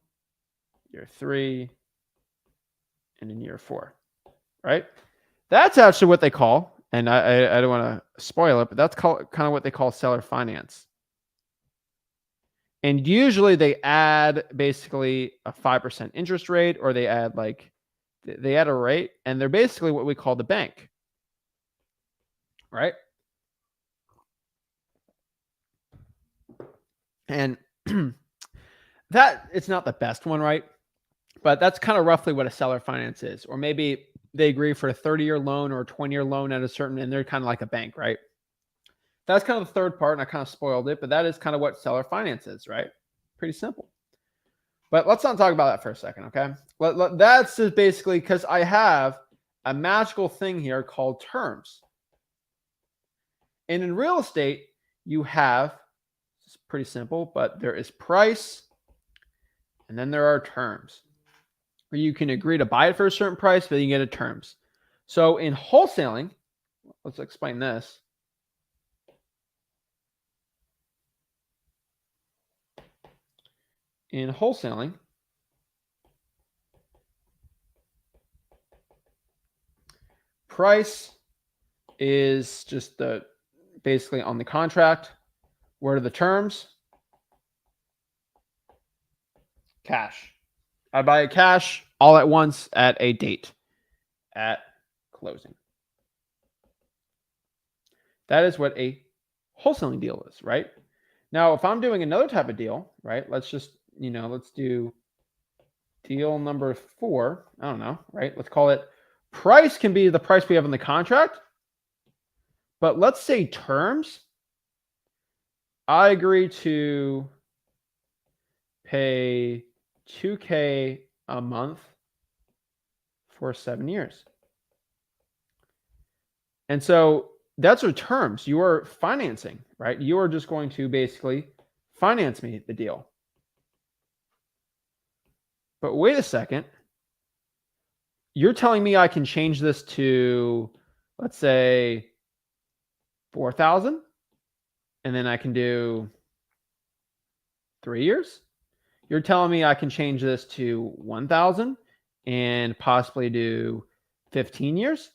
year 3, and in year 4, right? That's actually what they call, and I don't want to spoil it, but that's kind of what they call seller finance. And usually they add basically a 5% interest rate, or they add a rate, and they're basically what we call the bank, right? And that it's not the best one, right? But that's kind of roughly what a seller finance is. Or maybe they agree for a 30-year loan or a 20-year loan at a certain, and they're kind of like a bank, right? That's kind of the third part, and I kind of spoiled it, but that is kind of what seller finance is, right? Pretty simple. But let's not talk about that for a second, okay? That's just basically because I have a magical thing here called terms. And in real estate, you have, it's pretty simple, but there is price, and then there are terms. Where you can agree to buy it for a certain price, but you get a terms. So in wholesaling, let's explain this. In wholesaling, price is just basically on the contract. What are the terms? Cash. I buy it cash all at once at a date at closing. That is what a wholesaling deal is, right? Now, if I'm doing another type of deal, right? Let's just, let's do deal number 4. I don't know, right? Let's call it price can be the price we have in the contract. But let's say terms. I agree to pay $2K a month for 7 years. And so that's your terms. You are financing, right? You are just going to basically finance me the deal. But wait a second. You're telling me I can change this to, let's say, 4,000, and then I can do 3 years. You're telling me I can change this to 1,000 and possibly do 15 years.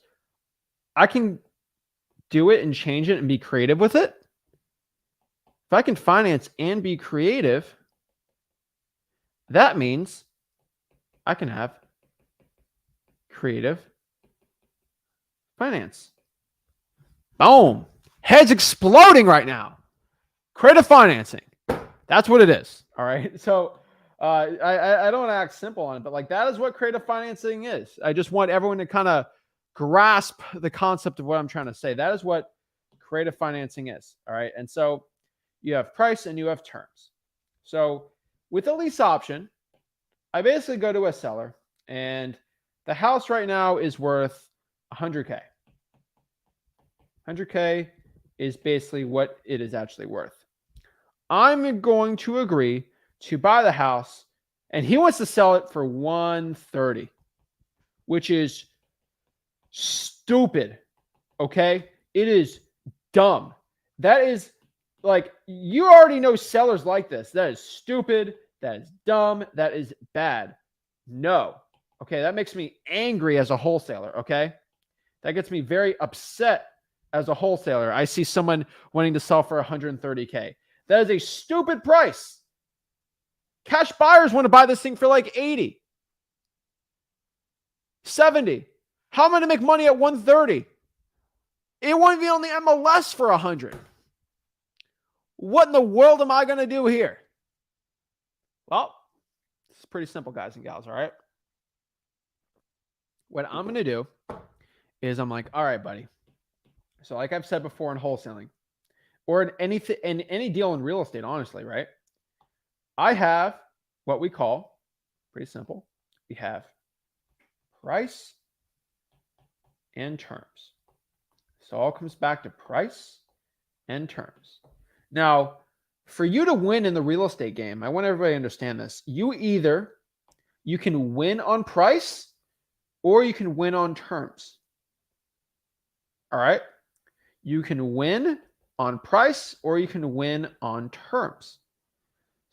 I can do it and change it and be creative with it. If I can finance and be creative, that means I can have creative finance. Boom. Heads exploding right now. Creative financing. That's what it is. All right. So I don't want to act simple on it, but that is what creative financing is. I just want everyone to kind of grasp the concept of what I'm trying to say. That is what creative financing is. All right. And so you have price and you have terms. So with a lease option, I basically go to a seller, and the house right now is worth 100K. 100K is basically what it is actually worth. I'm going to agree to buy the house, and he wants to sell it for 130, which is stupid. Okay? It is dumb. That is you already know sellers like this. That is stupid. That is dumb. That is bad. No. Okay, that makes me angry as a wholesaler, okay? That gets me very upset as a wholesaler. I see someone wanting to sell for 130K. That is a stupid price. Cash buyers want to buy this thing for 80, 70. How am I going to make money at 130? It won't be on the MLS for 100. What in the world am I going to do here? Well, it's pretty simple, guys and gals, all right? what I'm going to do is I'm like, all right, buddy. So like I've said before in wholesaling or in any deal in real estate, honestly, right? I have what we call, pretty simple, we have price and terms. So it all comes back to price and terms. Now, for you to win in the real estate game, I want everybody to understand this. You can win on price or you can win on terms. All right? You can win on price or you can win on terms.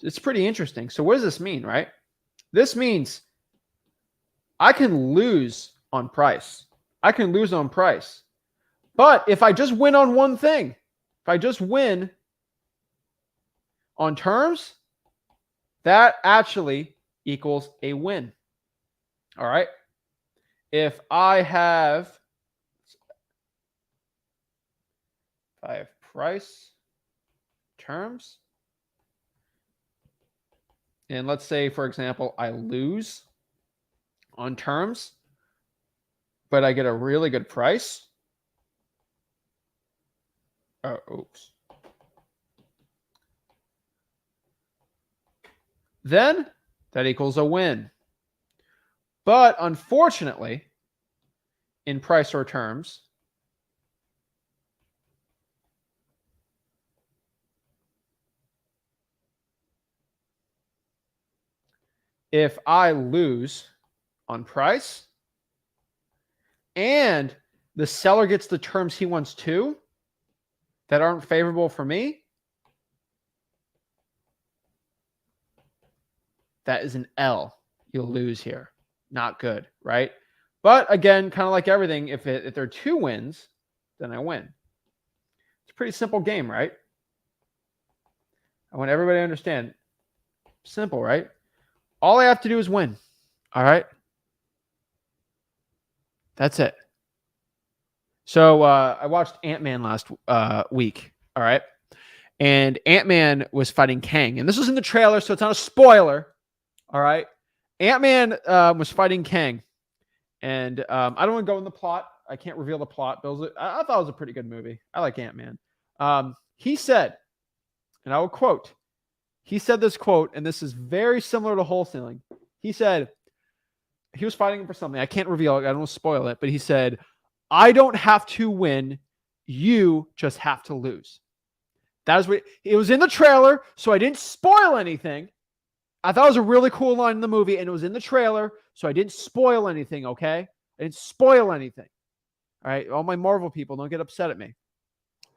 It's pretty interesting. So what does this mean, right? This means I can lose on price. I can lose on price. But if I just win on one thing, if I just win on terms, that actually equals a win. All right? If I have price, terms, and let's say, for example, I lose on terms, but I get a really good price. Oops. Then that equals a win. But unfortunately, in price or terms, if I lose on price and the seller gets the terms he wants too that aren't favorable for me, that is an L. You'll lose here. Not good, right? But again, kind of like everything, if there are two wins, then I win. It's a pretty simple game, right? I want everybody to understand. Simple, right? All I have to do is win. All right? That's it. So I watched Ant-Man last week. All right? And Ant-Man was fighting Kang. And this was in the trailer, so it's not a spoiler. All right? Ant-Man was fighting Kang. And I don't want to go in the plot. I can't reveal the plot. But I thought it was a pretty good movie. I like Ant-Man. He said, and I will quote, he said this quote, and this is very similar to wholesaling. He said, he was fighting for something. I can't reveal it. I don't want to spoil it. But he said, I don't have to win. You just have to lose. That is what it was in the trailer, so I didn't spoil anything. I thought it was a really cool line in the movie, and it was in the trailer, so I didn't spoil anything, okay? I didn't spoil anything. All right? All my Marvel people, don't get upset at me.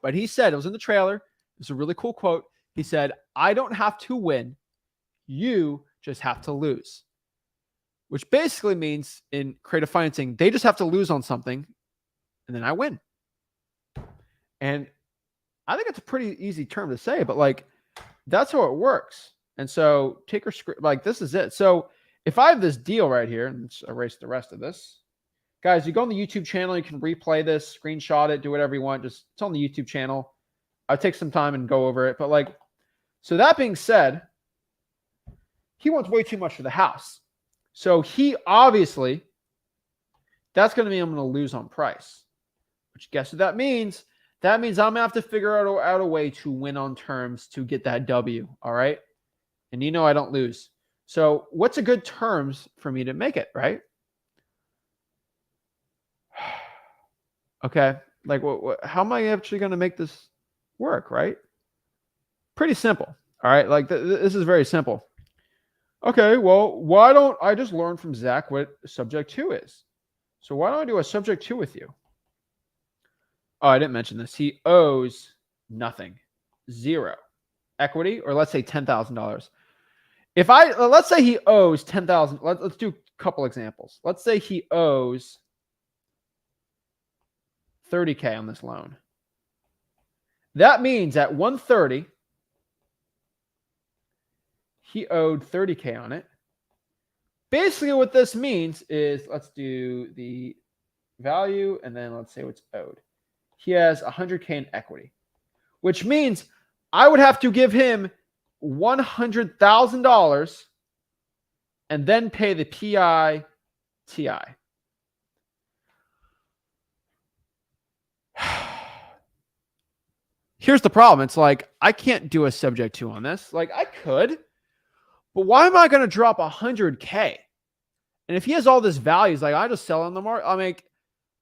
But he said, it was in the trailer. It's a really cool quote. He said, I don't have to win. You just have to lose. Which basically means in creative financing, they just have to lose on something, and then I win. And I think it's a pretty easy term to say, but like, that's how it works. And so take your script, like this is it. So if I have this deal right here, and let's erase the rest of this. Guys, you go on the YouTube channel, you can replay this, screenshot it, do whatever you want. Just it's on the YouTube channel. I'll take some time and go over it. But like, so that being said, he wants way too much for the house. So he obviously, that's going to mean I'm going to lose on price. Which guess what that means? That means I'm going to have to figure out a way to win on terms to get that W. All right. And you know I don't lose. So what's a good terms for me to make it, right? Okay. Like, how am I actually going to make this work, right? Pretty simple. All right. Like, this is very simple. Okay. Well, why don't I just learn from Zach what subject 2 is? So why don't I do a subject 2 with you? Oh, I didn't mention this. He owes nothing. 0 equity, or let's say $10,000. Let's say he owes $10,000. Let's do a couple examples. Let's say he owes $30K on this loan. That means at 130, he owed $30K on it. Basically what this means is, let's do the value and then let's say what's owed. He has $100K in equity, which means I would have to give him $100,000 and then pay the PI, TI. Here's the problem. It's like, I can't do a subject to on this. Like, I could, but why am I going to drop 100K? And if he has all this value, he's like, I just sell on the market. I make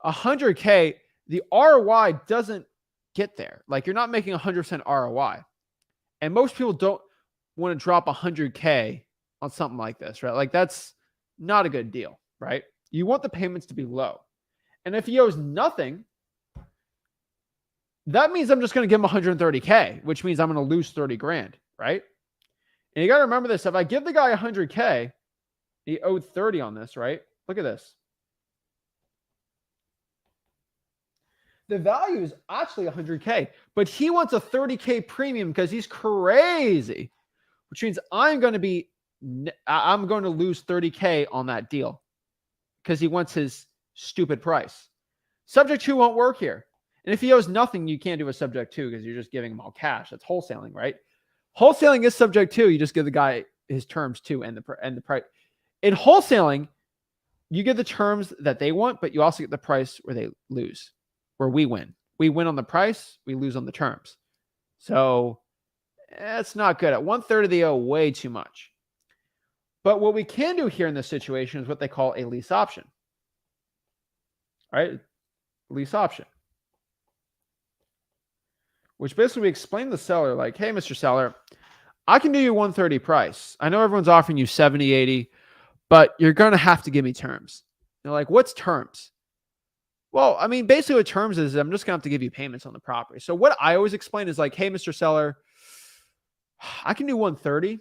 100K. The ROI doesn't get there. Like, you're not making 100% ROI. And most people don't want to drop 100K on something like this, right? Like, that's not a good deal, right? You want the payments to be low. And if he owes nothing, that means I'm just going to give him 130K, which means I'm going to lose 30 grand, right? And you got to remember this. If I give the guy 100K, he owed 30 on this, right? Look at this. The value is actually 100K, but he wants a 30K premium because he's crazy, which means I'm going to lose 30K on that deal because he wants his stupid price. Subject to won't work here. And if he owes nothing, you can't do a subject to because you're just giving him all cash. That's wholesaling, right? Wholesaling is subject to. You just give the guy his terms too and the price. In wholesaling, you get the terms that they want, but you also get the price where they lose, where we win. We win on the price, we lose on the terms. So that's not good. At 1/3, they owe way too much. But what we can do here in this situation is what they call a lease option. All right? Lease option. Which basically we explain to the seller, like, hey, Mr. Seller, I can do you 130 price. I know everyone's offering you 70, 80, but you're going to have to give me terms. They're like, what's terms? Well, I mean, basically what terms is I'm just going to have to give you payments on the property. So what I always explain is like, hey, Mr. Seller, I can do 130,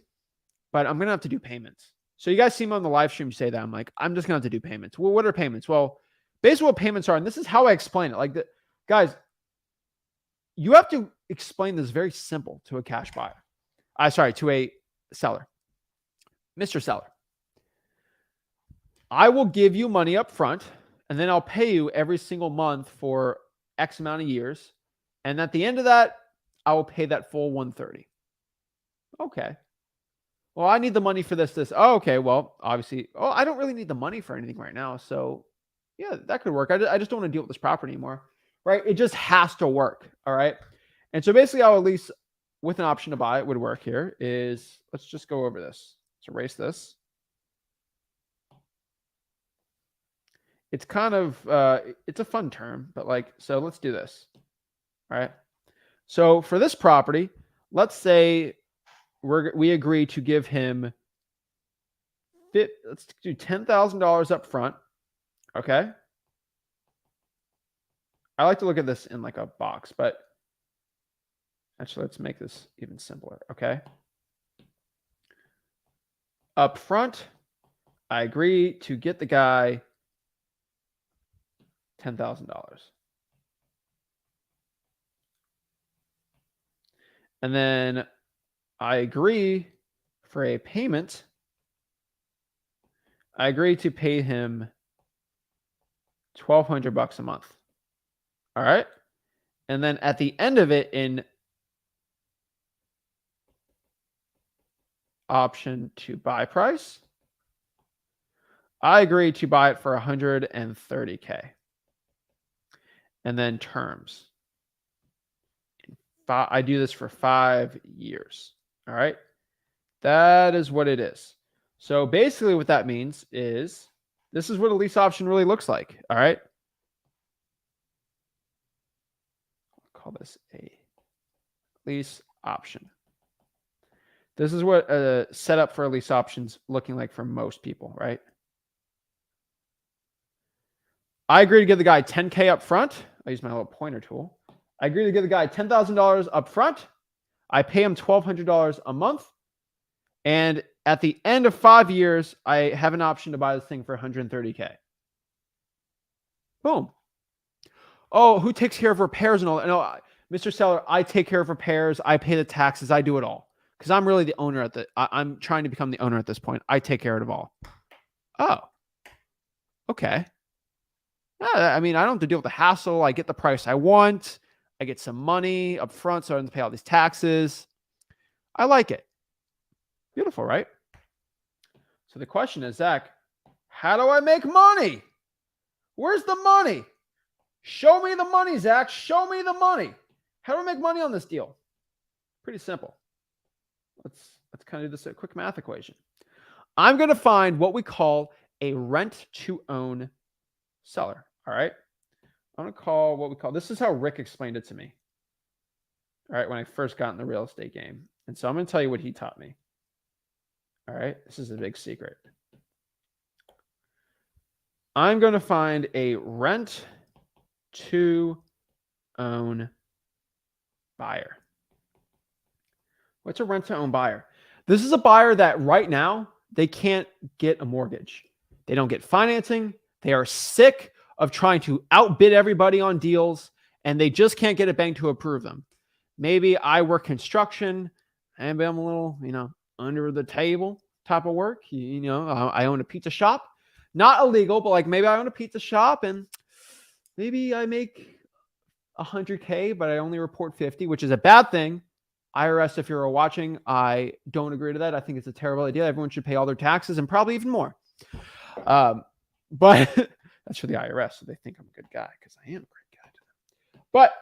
but I'm going to have to do payments. So you guys see me on the live stream say that. I'm like, I'm just going to have to do payments. Well, what are payments? Well, basically what payments are, and this is how I explain it. Like, guys, you have to explain this very simple to a cash buyer. To a seller. Mr. Seller, I will give you money up front, and then I'll pay you every single month for X amount of years. And at the end of that, I will pay that full 130. Okay. Well, I need the money for this. Oh, okay. Well, obviously, I don't really need the money for anything right now. So yeah, that could work. I just don't want to deal with this property anymore. Right? It just has to work. All right. And so basically, I'll at least with an option to buy it would work here is, let's just go over this. Let's erase this. It's kind of, it's a fun term, but like, so let's do this. All right. So for this property, let's say we agree to give him, let's do $10,000 up front. Okay. I like to look at this in like a box, but actually let's make this even simpler. Okay. Up front, I agree to get the guy $10,000. And then I agree for a payment. I agree to pay him $1,200 a month. All right. And then at the end of it, in option to buy price, I agree to buy it for 130K. And then terms. I do this for 5 years. All right. That is what it is. So basically what that means is this is what a lease option really looks like. All right. I'll call this a lease option. This is what a setup for a lease option's looking like for most people, right? I agree to give the guy 10K up front. I use my little pointer tool. I agree to give the guy $10,000 up front. I pay him $1,200 a month. And at the end of 5 years, I have an option to buy this thing for 130K. Boom. Oh, who takes care of repairs and all that? No, Mr. Seller, I take care of repairs. I pay the taxes. I do it all. Because I'm really the owner I'm trying to become the owner at this point. I take care of it all. Oh, okay. I mean, I don't have to deal with the hassle. I get the price I want. I get some money up front so I don't have to pay all these taxes. I like it. Beautiful, right? So the question is, Zach, how do I make money? Where's the money? Show me the money, Zach. Show me the money. How do I make money on this deal? Pretty simple. Let's kind of do this a quick math equation. I'm going to find what we call a rent to own seller. All right. I'm going to call what we call, this is how Rick explained it to me. All right. When I first got in the real estate game. And so I'm going to tell you what he taught me. All right. This is a big secret. I'm going to find a rent to own buyer. What's a rent to own buyer? This is a buyer that right now they can't get a mortgage. They don't get financing. They are sick of trying to outbid everybody on deals, and they just can't get a bank to approve them. Maybe I work construction, and I'm a little, under the table type of work. I own a pizza shop. Not illegal, but like maybe I own a pizza shop and maybe I make $100K, but I only report 50, which is a bad thing. IRS, if you're watching, I don't agree to that. I think it's a terrible idea. Everyone should pay all their taxes and probably even more. But that's for the IRS. So they think I'm a good guy because I am a great guy to them. But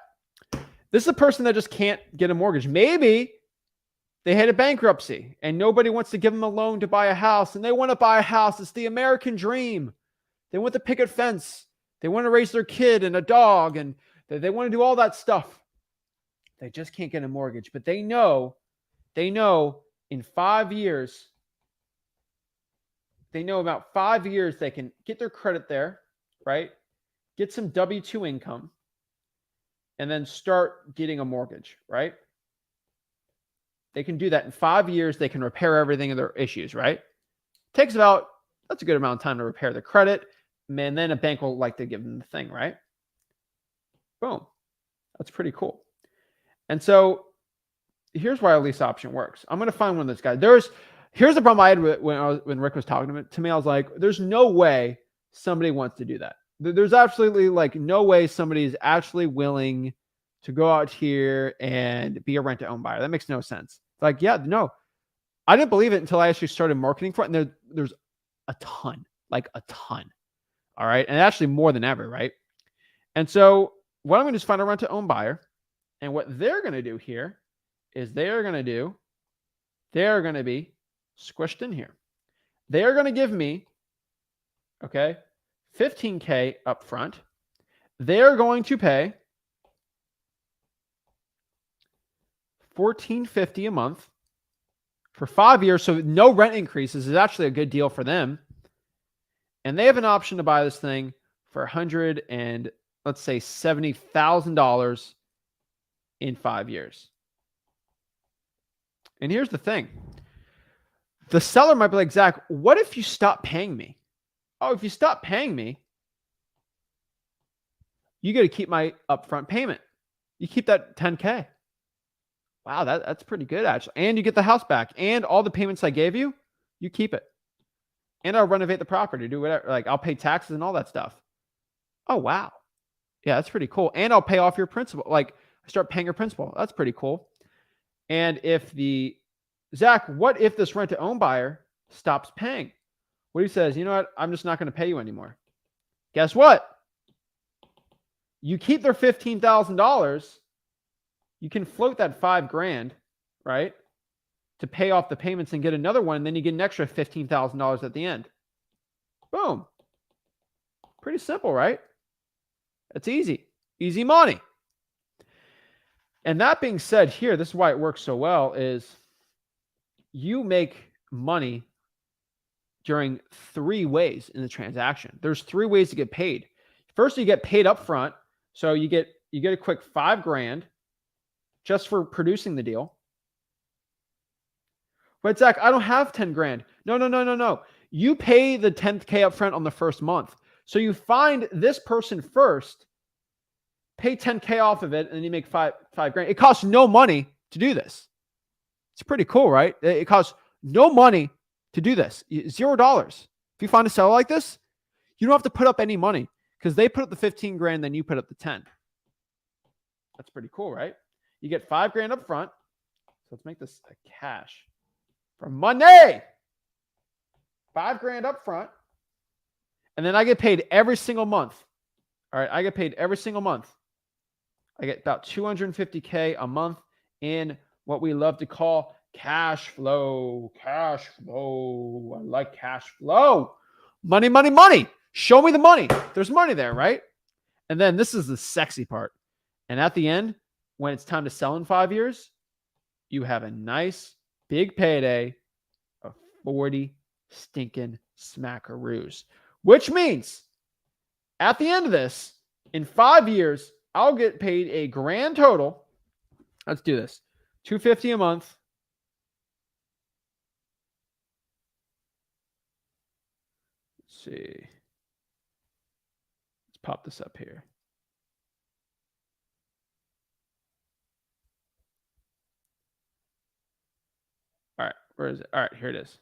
this is a person that just can't get a mortgage. Maybe they had a bankruptcy and nobody wants to give them a loan to buy a house, and they want to buy a house. It's the American dream. They want the picket fence. They want to raise their kid and a dog, and they want to do all that stuff. They just can't get a mortgage, but they know in 5 years, about 5 years they can get their credit there, right? Get some W-2 income, and then start getting a mortgage, right? They can do that in 5 years. They can repair everything of their issues, right? Takes about, that's a good amount of time to repair the credit. And then a bank will like to give them the thing, right? Boom. That's pretty cool. And so here's why a lease option works. I'm going to find one of those guys. Here's the problem I had when Rick was talking to me. I was like, there's no way somebody wants to do that. There's absolutely like no way somebody is actually willing to go out here and be a rent to own buyer. That makes no sense. Like, yeah, no, I didn't believe it until I actually started marketing for it. And there's a ton, like a ton. All right. And actually more than ever. Right. And so what I'm going to do is find a rent to own buyer. And what they're going to do here is they're going to be squished in here. They're going to give me, okay, $15K up front. They're going to pay $1,450 a month for 5 years. So no rent increases is actually a good deal for them. And they have an option to buy this thing for $70,000 in 5 years. And here's the thing. The seller might be like, Zach, what if you stop paying me? Oh, if you stop paying me, you got to keep my upfront payment. You keep that $10K. Wow, that's pretty good, actually. And you get the house back. And all the payments I gave you, you keep it. And I'll renovate the property, do whatever. Like, I'll pay taxes and all that stuff. Oh, wow. Yeah, that's pretty cool. And I'll pay off your principal. Like, I start paying your principal. That's pretty cool. And Zach, what if this rent to own buyer stops paying? What he says, you know what? I'm just not going to pay you anymore. Guess what? You keep their $15,000. You can float that $5,000, right? To pay off the payments and get another one. And then you get an extra $15,000 at the end. Boom. Pretty simple, right? It's easy. Easy money. And that being said here, this is why it works so well, is you make money during 3 ways in the transaction. There's 3 ways to get paid. First, you get paid up front. So you get a quick $5,000 just for producing the deal. But Zach, I don't have $10,000. No. You pay the $10K up front on the first month. So you find this person first, pay $10K off of it, and then you make $5,000. It costs no money to do this. It's pretty cool, right? It costs no money to do this. $0. If you find a seller like this, you don't have to put up any money because they put up the $15,000, then you put up the 10. That's pretty cool, right? You get $5,000 up front. So let's make this a cash for money. $5,000 up front. And then I get paid every single month. All right. I get paid every single month. I get about $250K a month in what we love to call cash flow. Cash flow. I like cash flow. Money, money, money. Show me the money. There's money there, right? And then this is the sexy part. And at the end, when it's time to sell in 5 years, you have a nice big payday of 40 stinking smackaroos, which means at the end of this, in 5 years, I'll get paid a grand total. Let's do this. $250 a month. Let's see. Let's pop this up here. All right, where is it? All right, here it is.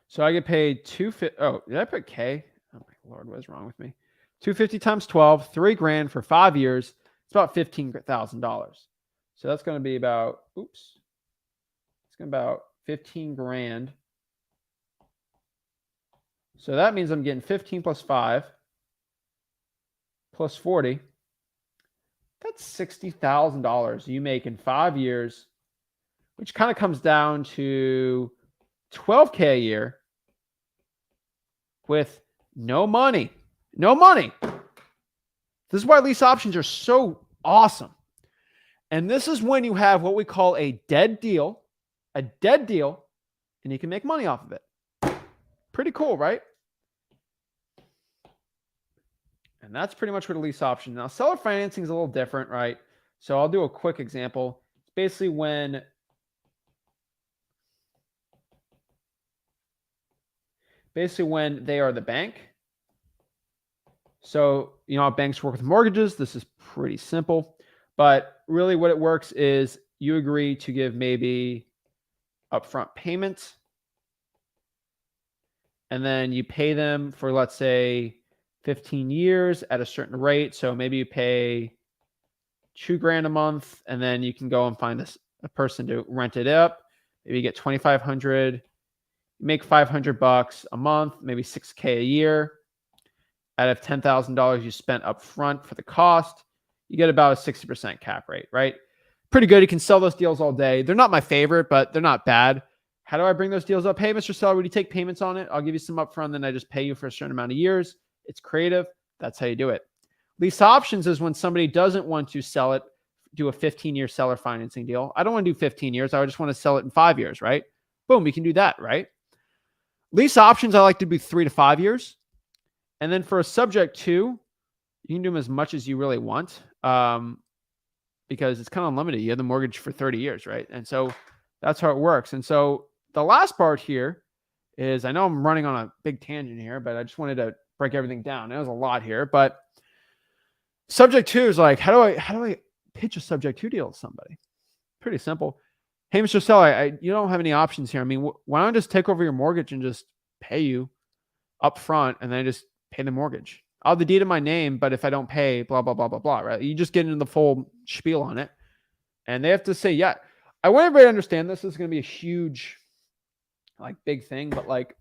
So I get paid $250. Oh, did I put K? Oh my Lord, what is wrong with me? $250 times 12, $3,000 for 5 years. It's about $15,000. So that's going to be about, oops. It's going to be about 15 grand. So that means I'm getting 15 plus 5 plus 40. That's $60,000 you make in 5 years, which kind of comes down to $12K a year with no money. No money. This is why lease options are so awesome. And this is when you have what we call a dead deal, and you can make money off of it. Pretty cool, right? And that's pretty much what a lease option. Now, seller financing is a little different, right? So I'll do a quick example. It's basically when they are the bank. So, you know how banks work with mortgages. This is pretty simple. But really what it works is you agree to give maybe upfront payments. And then you pay them for, let's say, 15 years at a certain rate. So maybe you pay $2,000 a month, and then you can go and find a person to rent it up. Maybe you get $2,500. You make $500 a month, maybe $6K a year. Out of $10,000 you spent up front for the cost, you get about a 60% cap rate, right? Pretty good. You can sell those deals all day. They're not my favorite, but they're not bad. How do I bring those deals up? Hey, Mr. Seller, would you take payments on it? I'll give you some upfront, then I just pay you for a certain amount of years. It's creative. That's how you do it. Lease options is when somebody doesn't want to sell it, do a 15-year seller financing deal. I don't want to do 15 years. I just want to sell it in 5 years, right? Boom, we can do that, right? Lease options, I like to do 3 to 5 years. And then for a subject to, you can do them as much as you really want because it's kind of unlimited. You have the mortgage for 30 years, right? And so that's how it works. And so the last part here is, I know I'm running on a big tangent here, but I just wanted to break everything down. It was a lot here, but subject to is like, how do I pitch a subject to deal to somebody? Pretty simple. Hey, Mr. Seller, you don't have any options here. I mean, why don't I just take over your mortgage and just pay you up front and then I just pay the mortgage? I'll have the deed in my name, but if I don't pay, blah, blah, blah, blah, blah, right? You just get into the full spiel on it. And they have to say, yeah. I want everybody to understand this is going to be a huge, like, big thing, but like,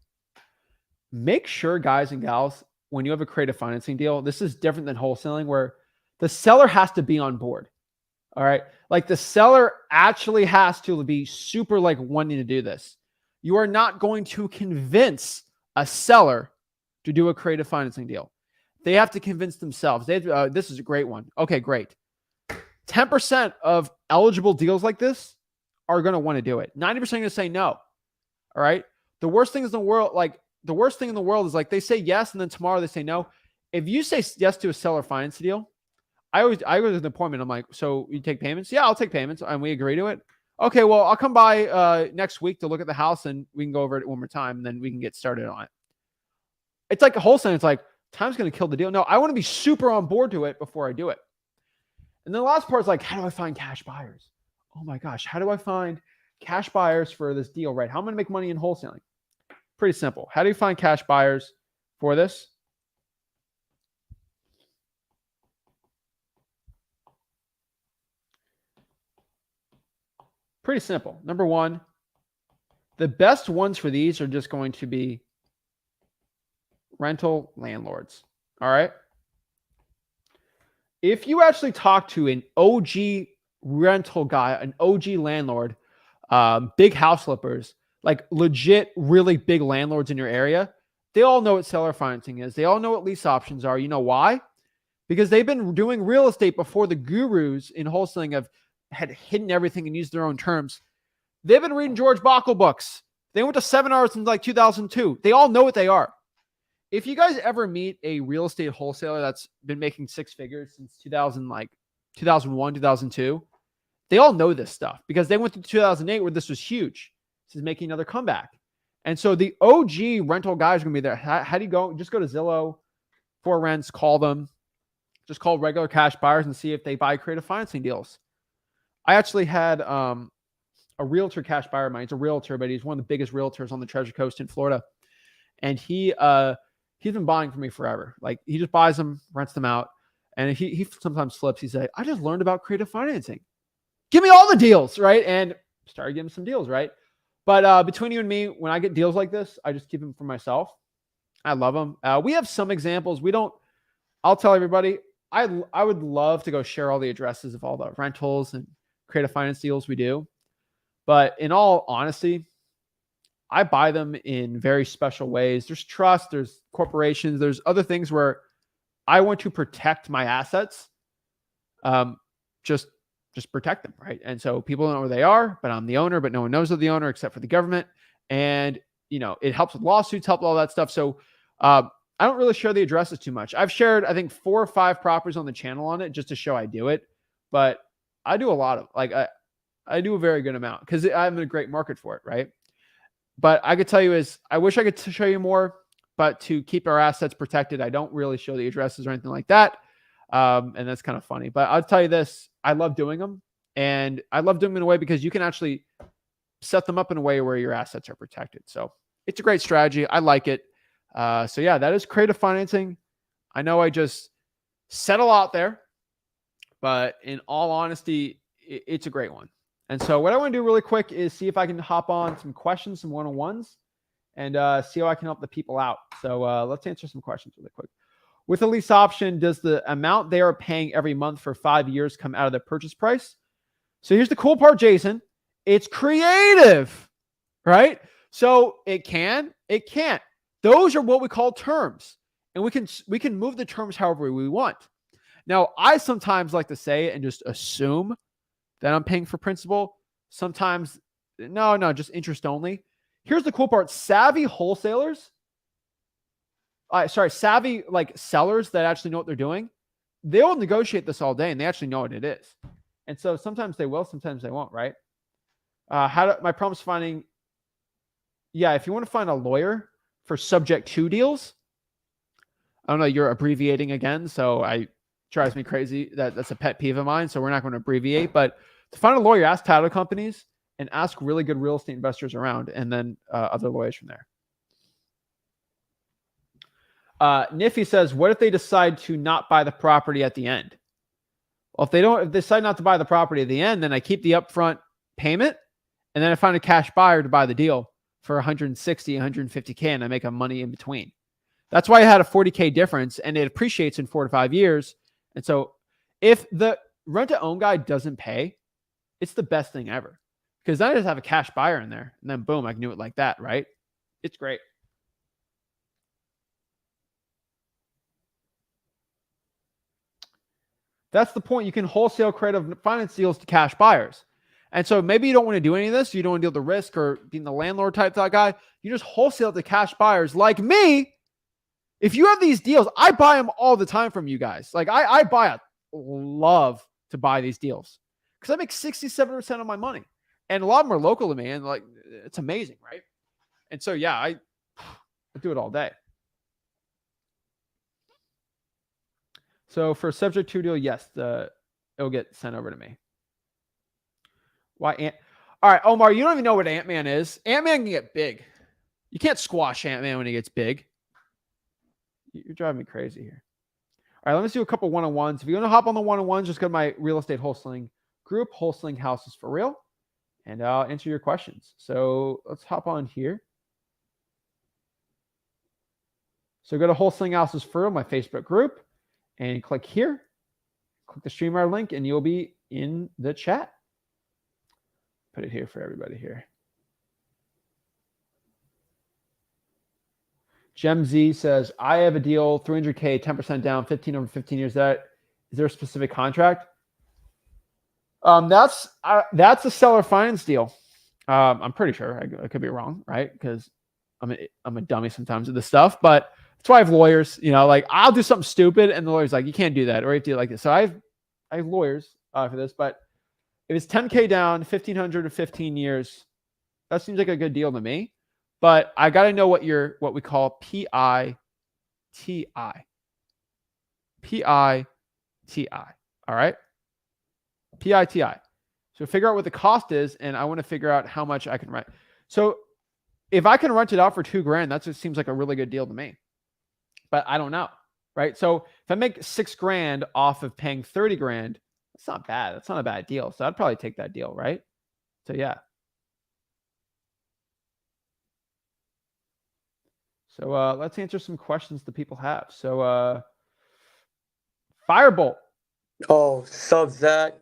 make sure, guys and gals, when you have a creative financing deal, this is different than wholesaling where the seller has to be on board. All right. Like the seller actually has to be super like wanting to do this. You are not going to convince a seller to do a creative financing deal. They have to convince themselves. This is a great one. Okay, great. 10% of eligible deals like this are going to want to do it. 90% are going to say no. All right. The worst thing in the world is like they say yes and then tomorrow they say no. If you say yes to a seller finance deal, I go to the appointment. I'm like, so you take payments? Yeah, I'll take payments. And we agree to it. Okay, well, I'll come by next week to look at the house and we can go over it one more time and then we can get started on it. It's like a wholesaling. It's like, time's going to kill the deal. No, I want to be super on board to it before I do it. And then the last part is like, how do I find cash buyers? Oh my gosh, how do I find cash buyers for this deal, right? How am I going to make money in wholesaling? Pretty simple. How do you find cash buyers for this? Pretty simple. Number one, the best ones for these are just going to be rental landlords. All right. if you actually talk to an OG rental guy, an OG landlord, big house flippers, like legit, really big landlords in your area, they all know what seller financing is. They all know what lease options are. You know why? Because they've been doing real estate before the gurus in wholesaling had hidden everything and used their own terms. They've been reading George Bockel books. They went to seminars in like 2002. They all know what they are. If you guys ever meet a real estate wholesaler that's been making six figures since 2001, 2002, they all know this stuff because they went through 2008 where this was huge. This is making another comeback. And so the OG rental guys are going to be there. How do you go? Just go to Zillow, for rents, call them. Just call regular cash buyers and see if they buy creative financing deals. I actually had a realtor cash buyer of mine. He's a realtor, but he's one of the biggest realtors on the Treasure Coast in Florida. And he's been buying from me forever. Like he just buys them, rents them out. And he sometimes flips. He's like, I just learned about creative financing. Give me all the deals, right? And started giving some deals, right? But between you and me, when I get deals like this, I just keep them for myself. I love them. We have some examples. I'll tell everybody, I would love to go share all the addresses of all the rentals and creative finance deals we do. But in all honesty, I buy them in very special ways. There's trust, there's corporations, there's other things where I want to protect my assets. Just protect them, right? And so people don't know where they are, but I'm the owner, but no one knows of the owner except for the government. And, it helps with lawsuits, help with all that stuff. So I don't really share the addresses too much. I've shared, I think, 4 or 5 properties on the channel on it just to show I do it. But I do a lot of, I do a very good amount because I'm in a great market for it, right? But I could tell you I wish I could show you more, but to keep our assets protected, I don't really show the addresses or anything like that. And that's kind of funny. But I'll tell you this, I love doing them. And I love doing them in a way because you can actually set them up in a way where your assets are protected. So it's a great strategy. I like it. So yeah, that is creative financing. I know I just said a lot there, but in all honesty, it's a great one. And so what I want to do really quick is see if I can hop on some questions, some one-on-ones, and see how I can help the people out. So let's answer some questions really quick. With a lease option, does the amount they are paying every month for 5 years come out of the purchase price? So here's the cool part, Jason. It's creative, right? So it can't. Those are what we call terms. And we can move the terms however we want. Now, I sometimes like to say it and just assume that I'm paying for principal. Sometimes, no, just interest only. Here's the cool part. Savvy wholesalers, savvy sellers that actually know what they're doing, they'll negotiate this all day and they actually know what it is. And so sometimes they will, sometimes they won't, right? My problem's finding, if you want to find a lawyer for subject to deals, I don't know, you're abbreviating again, so it drives me crazy. That's a pet peeve of mine, so we're not going to abbreviate. But to find a lawyer, ask title companies and ask really good real estate investors around, and then other lawyers from there. Niffy says, what if they decide to not buy the property at the end? Well, if they decide not to buy the property at the end, then I keep the upfront payment, and then I find a cash buyer to buy the deal for 160, 150K, and I make a money in between. That's why I had a 40K difference, and it appreciates in 4 to 5 years. And so if the rent-to-own guy doesn't pay, it's the best thing ever. Because then I just have a cash buyer in there, and then boom, I can do it like that, right? It's great. That's the point. You can wholesale creative finance deals to cash buyers. And so maybe you don't want to do any of this. You don't want to deal with the risk or being the landlord type that guy. You just wholesale to cash buyers like me. If you have these deals, I buy them all the time from you guys. I love to buy these deals because I make 67% of my money. And a lot of them are local to me. And it's amazing, right? And so, yeah, I do it all day. So for subject to deal, yes, it'll get sent over to me. Why all right, Omar, you don't even know what Ant-Man is. Ant-Man can get big. You can't squash Ant-Man when he gets big. You're driving me crazy here. All right, let me do a couple one-on-ones. If you want to hop on the one-on-ones, just go to my real estate wholesaling group, Wholesaling Houses for Real, and I'll answer your questions. So let's hop on here. So go to Wholesaling Houses for Real, my Facebook group, and click here. click the StreamYard link and you'll be in the chat. Put it here for everybody here. Gem Z says, I have a deal, 300K, 10% down, 15 over 15 years. Is there a specific contract? That's a seller finance deal. I'm pretty sure. I could be wrong, right? Because I'm a dummy sometimes with this stuff, but that's why I have lawyers. Like I'll do something stupid, and the lawyer's like, "You can't do that," or "You have to do it like this." So I have lawyers for this. But if it's 10K down, 1,500 to 15 years, that seems like a good deal to me. But I got to know what we call PITI. PITI. All right. PITI. So figure out what the cost is, and I want to figure out how much I can rent. So if I can rent it out for $2,000, that just seems like a really good deal to me. But I don't know, right? So if I make $6,000 off of paying $30,000, that's not bad. That's not a bad deal. So I'd probably take that deal, right? So yeah. So let's answer some questions that people have. So Firebolt. Oh, sup, Zach?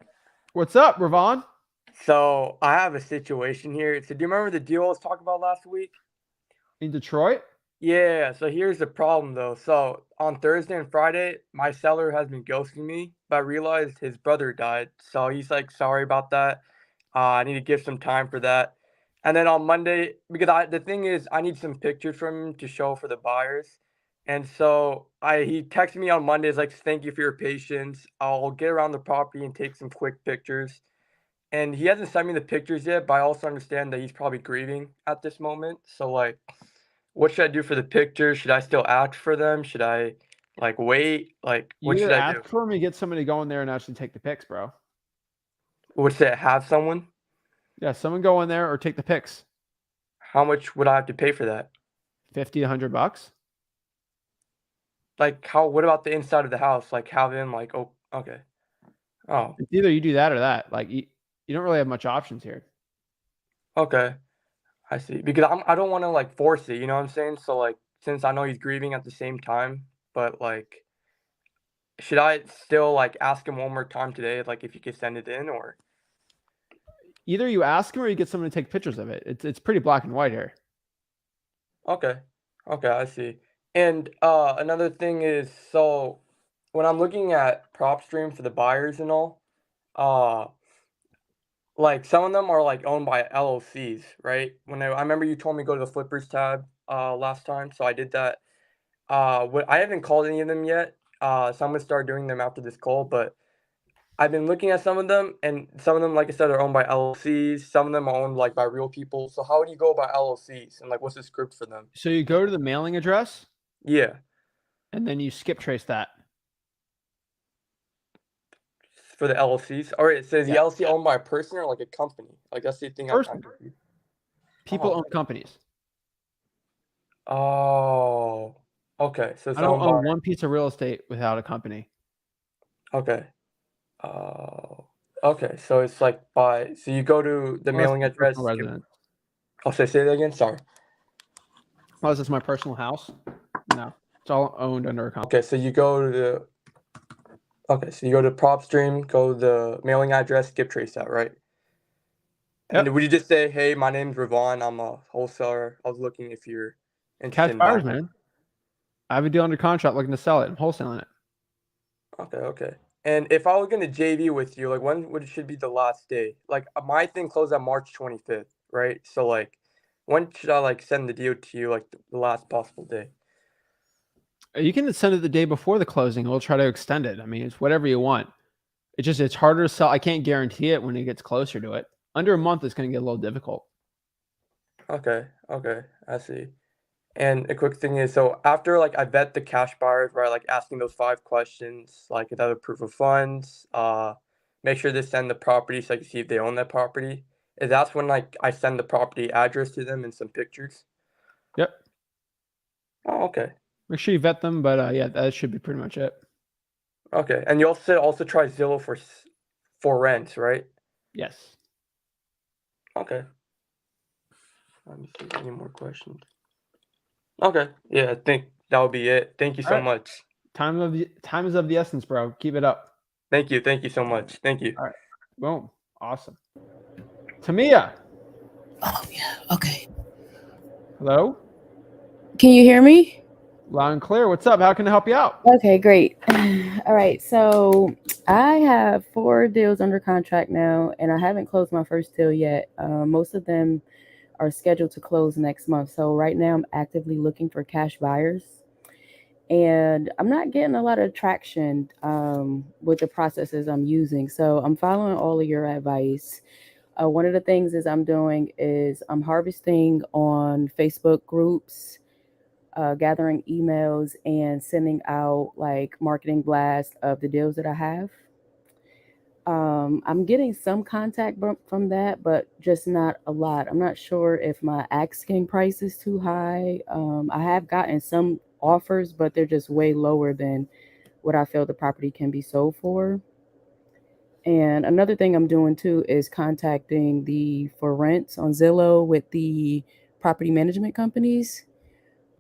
What's up, Ravon? So I have a situation here. So do you remember the deal I was talking about last week? In Detroit? Yeah, so here's the problem though. So on Thursday and Friday, my seller has been ghosting me, but I realized his brother died. So he's like, sorry about that. I need to give some time for that. And then on Monday, because the thing is, I need some pictures from him to show for the buyers. And so he texted me on Monday, he's like, thank you for your patience. I'll get around the property and take some quick pictures. And he hasn't sent me the pictures yet, but I also understand that he's probably grieving at this moment. So like, what should I do for the pictures? Should I still ask for them? Should I like wait? Like, You what either should I do? ask for him, you get somebody to go in there and actually take the pics, bro. Would say have someone? Yeah, someone go in there or take the pics. How much would I have to pay for that? 50 to $100. Like what about the inside of the house? Like have him like, oh, okay. Oh, It's either you do that or that. Like you don't really have much options here. okay. I see. Because I don't want to like force it, you know what I'm saying? So like since I know he's grieving at the same time, but like should I still like ask him one more time today, like if you could send it in or Either you ask him or you get someone to take pictures of it. It's pretty black and white here. okay. Okay, I see. And another thing is so when I'm looking at PropStream for the buyers and all, uh like some of them are like owned by LLCs, right? I remember you told me go to the flippers tab last time, so I did that. I haven't called any of them yet. So I'm gonna start doing them after this call, but I've been looking at some of them, and some of them, like I said, are owned by LLCs. Some of them are owned like by real people. So how would you go about LLCs, and like what's the script for them? So you go to the mailing address Yeah, and then you skip trace that. for the LLCs. Or it says the Yeah. LLC owned by a person or like a company. Like that's the thing I'm Person. confused. People Oh. own companies. Oh, okay. So it's I don't owned by. own one piece of real estate without a company. Okay. Oh, okay. So it's like so you go to the Unless mailing it's a address. personal residence. I'll say that again. Sorry. Unless it's my personal house. No. It's all owned under a company. Okay, so you go to PropStream, go to the mailing address, skip trace that, right? And Yep. would you just say, hey, my name's Ravon, I'm a wholesaler. I was looking if you're interested Cash in buyers, buying. man. I have a deal under contract looking to sell it. I'm wholesaling it. Okay. And if I was gonna JV with you, like when should be the last day? Like my thing closed on March 25th, right? So like when should I like send the deal to you, like the last possible day? You can send it the day before the closing. We'll try to extend it. I mean, it's whatever you want. It's harder to sell. I can't guarantee it when it gets closer to it. Under a month, it's going to get a little difficult. Okay, I see. And a quick thing is, so after like I vet the cash buyers, right, like asking those 5 questions, like another proof of funds, make sure they send the property so I can see if they own that property. Is that's when like I send the property address to them and some pictures? Yep. Oh, okay. Make sure you vet them, but yeah, that should be pretty much it. Okay. And you also try Zillow for rent, right? Yes. Okay. Let me see any more questions. Okay. Yeah, I think that would be it. Thank you so All right. much. Time is of the essence, bro. Keep it up. Thank you. Thank you so much. Thank you. All right. Boom. Awesome. Tamia. Oh, yeah. Okay. Hello. Can you hear me? Loud and clear. What's up? How can I help you out? Okay, great. All right. So I have 4 deals under contract now, and I haven't closed my first deal yet. Most of them are scheduled to close next month. So right now I'm actively looking for cash buyers, and I'm not getting a lot of traction with the processes I'm using. So I'm following all of your advice. One of the things is I'm doing is I'm harvesting on Facebook groups, gathering emails and sending out like marketing blasts of the deals that I have. I'm getting some contact from that, but just not a lot. I'm not sure if my asking price is too high. I have gotten some offers, but they're just way lower than what I feel the property can be sold for. And another thing I'm doing too is contacting the for rents on Zillow with the property management companies.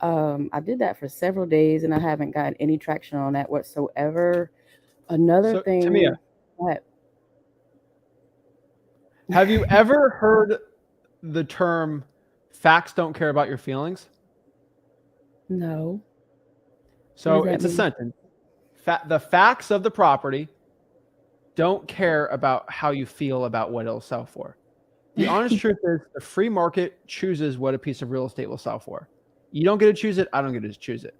I did that for several days and I haven't gotten any traction on that whatsoever. Another So, Tamia, thing, what? have you ever heard the term "facts don't care about your feelings"? No. What does So that it's a mean? sentence. The facts of the property don't care about how you feel about what it'll sell for. The honest truth is the free market chooses what a piece of real estate will sell for. You don't get to choose it. I don't get to choose it.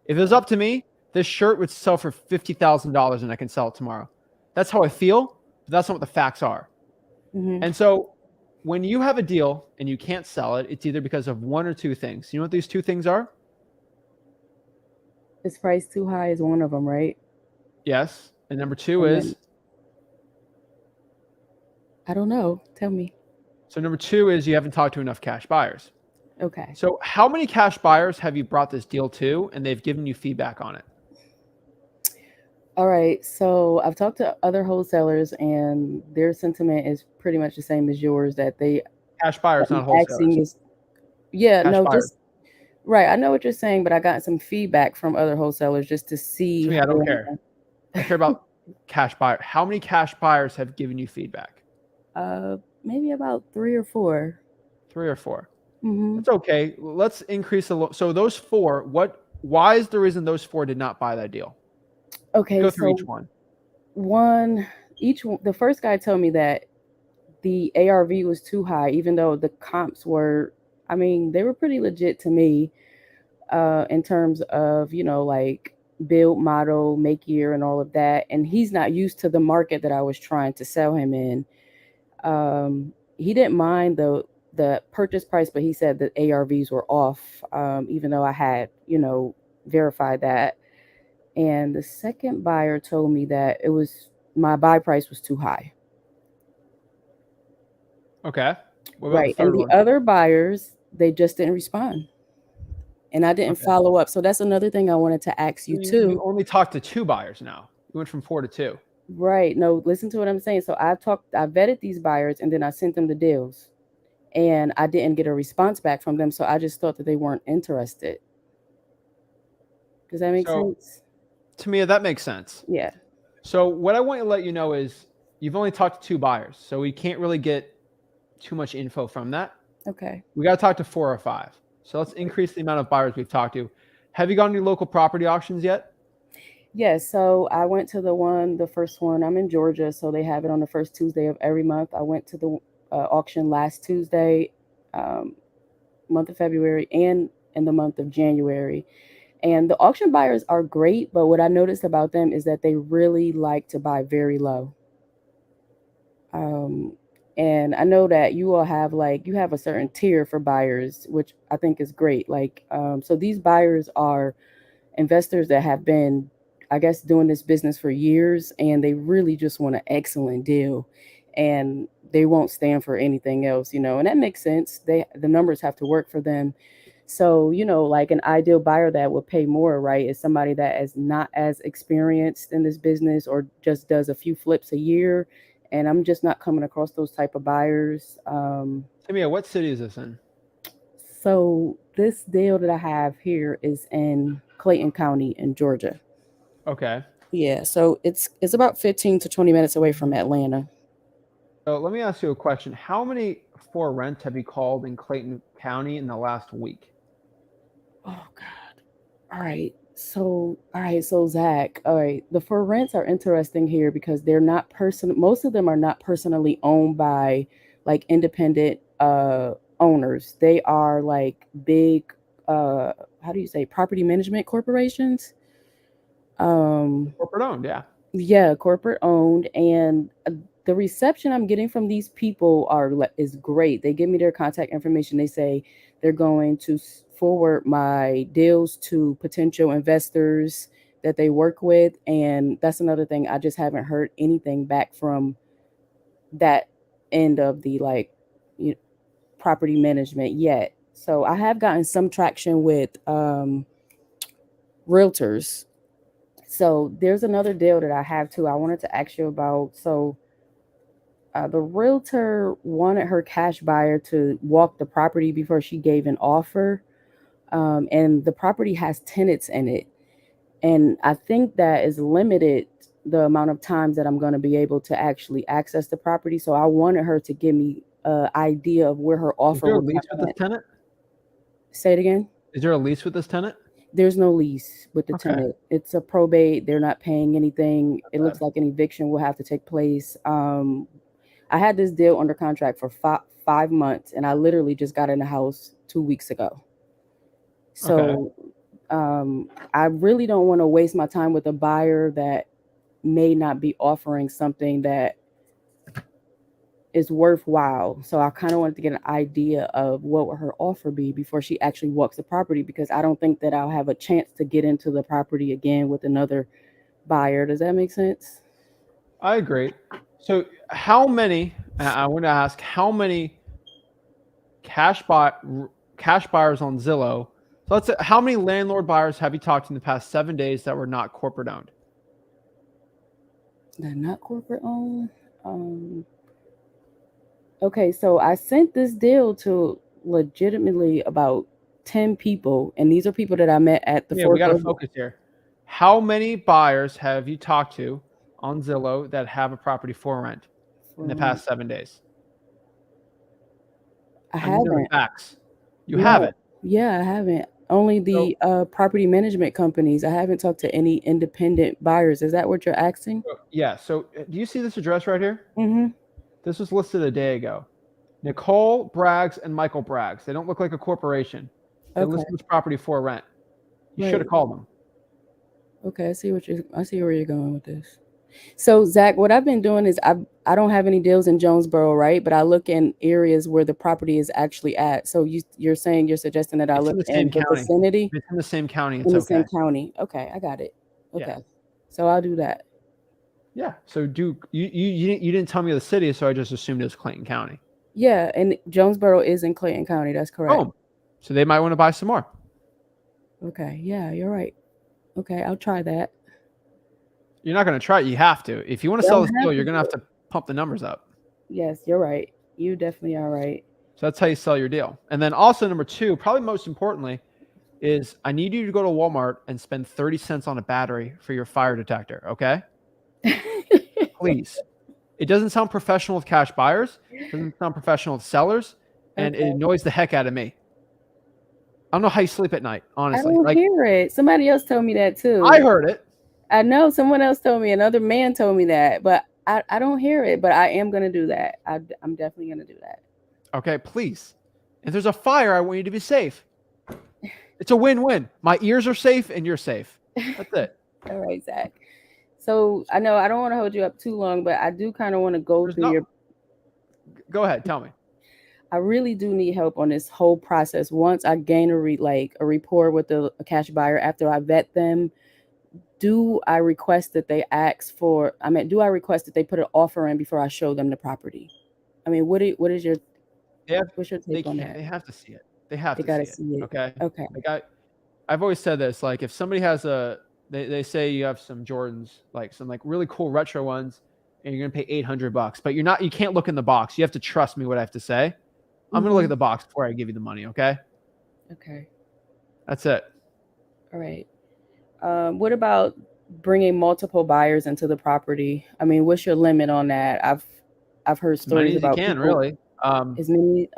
If it was up to me, this shirt would sell for $50,000 and I can sell it tomorrow. That's how I feel, but that's not what the facts are. Hmm. And so when you have a deal and you can't sell it, it's either because of one or two things. You know what these two things are? Is price too high is one of them, right? Yes. And number two And then is, I don't know. Tell me. number two is you haven't talked to enough cash buyers. Okay. So how many cash buyers have you brought this deal to and they've given you feedback on it? All right. So I've talked to other wholesalers, and their sentiment is pretty much the same as yours, that they Cash buyers, not wholesalers. asking is, yeah, Cash no, buyers. just right. I know what you're saying, but I got some feedback from other wholesalers just to To see me, I don't how. care. I care about cash buyer. How many cash buyers have given you feedback? Maybe about 3 or 4. 3 or 4. Mm-hmm. That's okay. Let's increase so those 4, why is the reason those 4 did not buy that deal? Let's Okay, go through each so one. the first guy told me that the ARV was too high, even though the comps were, I mean, they were pretty legit to me, in terms of, like build model, make year, and all of that. And he's not used to the market that I was trying to sell him in. He didn't mind the purchase price, but he said that ARVs were off, even though I had, verified that. And the second buyer told me that it was my buy price was too high. Okay. What about the Right. And third the one? other buyers, they just didn't respond. And I didn't Okay. follow up. So that's another thing I wanted to ask So you you too. only talked to 2 buyers now. You went from 4 to 2. Right. No, listen to what I'm saying. So I vetted these buyers and then I sent them the deals, and I didn't get a response back from them. So I just thought that they weren't interested. Does that make So sense? to me, that makes sense. Yeah. So what I want to let you know is you've only talked to 2 buyers. So we can't really get too much info from that. Okay. We got to talk to 4 or 5. So let's increase the amount of buyers we've talked to. Have you gone to local property auctions yet? Yes. So I went to the first one. I'm in Georgia, so they have it on the first Tuesday of every month. I went to the auction last Tuesday, um, month of February, and in the month of January. And the auction buyers are great, but what I noticed about them is that they really like to buy very low. Um, and I know that you all have you have a certain tier for buyers, which I think is great. So these buyers are investors that have been, I guess, doing this business for years, and they really just want an excellent deal, and they won't stand for anything else, and that makes sense. The numbers have to work for them. So, like an ideal buyer that would pay more, right, is somebody that is not as experienced in this business or just does a few flips a year. And I'm just not coming across those type of buyers. Timia, what city is this in? So this deal that I have here is in Clayton County in Georgia. Okay. Yeah, so it's about 15 to 20 minutes away from Atlanta. So let me ask you a question. How many for rent have you called in Clayton County in the last week? Oh God. All right, so Zach, all right. The for rents are interesting here because they're not most of them are not personally owned by like independent owners. They are like big how do you say property management corporations. Um Corporate owned, yeah. Yeah, corporate owned, and the reception I'm getting from these people is great. They give me their contact information. They say they're going to forward my deals to potential investors that they work with, and that's another thing. I just haven't heard anything back from that end of the you property management yet. So I have gotten some traction with realtors. So there's another deal that I have too. I wanted to ask you about. So the realtor wanted her cash buyer to walk the property before she gave an offer. And the property has tenants in it. And I think that is limited the amount of times that I'm going to be able to actually access the property. So I wanted her to give me an idea of where her Is offer there a would lease with come this at. tenant? Say it again. Is there a lease with this tenant? There's no lease with the Okay. tenant. It's a probate. They're not paying anything. It Okay. looks like an eviction will have to take place. I had this deal under contract for 5 months, and I literally just got in the house 2 weeks ago. So I really don't want to waste my time with a buyer that may not be offering something that is worthwhile. So I kind of wanted to get an idea of what would her offer be before she actually walks the property, because I don't think that I'll have a chance to get into the property again with another buyer. Does that make sense? I agree. So how many, I want to ask, how many cash buy cash buyers on Zillow? So let's say, how many landlord buyers have you talked to in the past 7 days that were not corporate owned? They're not corporate owned. Um, okay, so I sent this deal to legitimately about 10 people, and these are people that I met at the Yeah, we got to foreclosure. focus here. How many buyers have you talked to on Zillow that have a property for rent in the For, past 7 days? I I need to know the haven't. facts. You No, haven't. yeah, I haven't. Only So the property management companies. I haven't talked to any independent buyers. Is that what you're asking? yeah. So do you see this address right here? Mm-hmm. This was listed a day ago. Nicole Braggs and Michael Braggs. They don't look like a corporation. They Okay. listed this property for rent. You should have Right. called them. Okay. I see where you're going with this. So Zach, what I've been doing is I don't have any deals in Jonesboro, right? But I look in areas where the property is actually at. So you're suggesting that I It's in look the same in the county. vicinity If it's in the same county, in it's the same okay. county. Okay, I got it. Yeah. Okay. So I'll do that. Yeah. So you didn't tell me the city, so I just assumed it was Clayton County. Yeah, and Jonesboro is in Clayton County. That's correct. Boom. So they might want to buy some more. Okay. Yeah, you're right. Okay, I'll try that. You're not going to try it. You have to. If you want to Don't sell this deal, have to you're going to do have it. to pump the numbers up. Yes, you're right. You definitely are right. So that's how you sell your deal. And then also number two, probably most importantly, is I need you to go to Walmart and spend 30 cents on a battery for your fire detector. Okay. Please. It doesn't sound professional with cash buyers. It doesn't sound professional with sellers. And it Okay. annoys the heck out of me. I don't know how you sleep at night, I honestly. don't Like hear it. Somebody else told me that I too. heard it. I know someone else told me, another man told me that, but I don't hear it. But I am going to do that. I'm definitely going to do that. Okay, please. If there's a fire, I want you to be safe. It's a win-win. My ears are safe and you're safe. That's it. All right, Zach. So I know I don't want to hold you up too long, but I do kind of want to go There's through no your. Go ahead, tell me. I really do need help on this whole process. Once I gain a rapport with a cash buyer, after I vet them, do I request that they do I request that they put an offer in before I show them the property? I mean, what's your They take on can't. that? They have to see it. They have They to gotta see it. see it. Okay. Okay. Like I've always said this. Like if somebody has they say you have some Jordans, like some like really cool retro ones, and you're gonna pay $800, but you can't look in the box. You have to trust me what I have to say. I'm gonna look at the box before I give you the money. Okay. Okay. That's it. All right. What about bringing multiple buyers into the property. I mean, what's your limit on that? I've heard As many stories as you about can, people really. as many.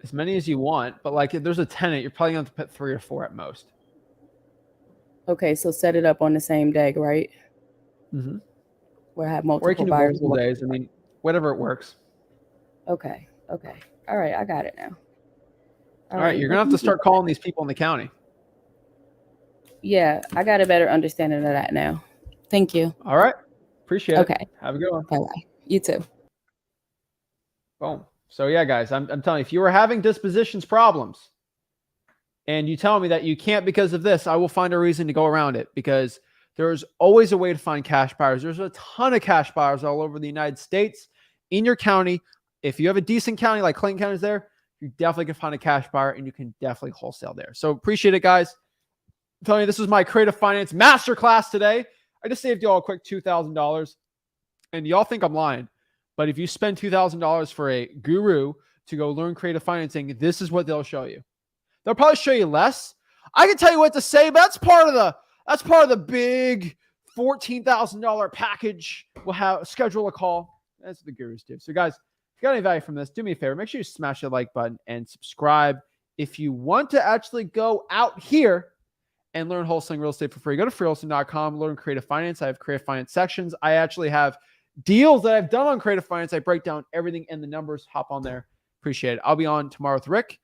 As many as you want, but like if there's a tenant, you're probably going to put 3 or 4 at most. Okay, so set it up on the same day, right? Mm-hmm. Where I have Or you can multiple do buyers. multiple days. I mean, whatever it works. Okay. All right, I got it now. All right, you're going to have to start calling these people in the county. Yeah, I got a better understanding of that now. Thank you. All right. Appreciate it. Okay. Have a good one. Bye-bye. You too. Boom. So yeah, guys, I'm telling you, if you are having dispositions problems and you tell me that you can't because of this, I will find a reason to go around it, because there's always a way to find cash buyers. There's a ton of cash buyers all over the United States in your county. If you have a decent county like Clayton County is there, you definitely can find a cash buyer and you can definitely wholesale there. So appreciate it, guys. I'm telling you, this was my creative finance masterclass today. I just saved you all a quick $2,000, and y'all think I'm lying. But if you spend $2,000 for a guru to go learn creative financing, this is what they'll show you. They'll probably show you less. I can tell you what to say, but that's part of the big $14,000 package. We'll schedule a call. That's what the gurus do. So guys, if you got any value from this, do me a favor. Make sure you smash that like button and subscribe. If you want to actually go out here and learn wholesaling real estate for free, go to freewholesaling.com, learn creative finance. I have creative finance sections. I actually have deals that I've done on creative finance. I break down everything and the numbers. Hop on there. Appreciate it. I'll be on tomorrow with Rick.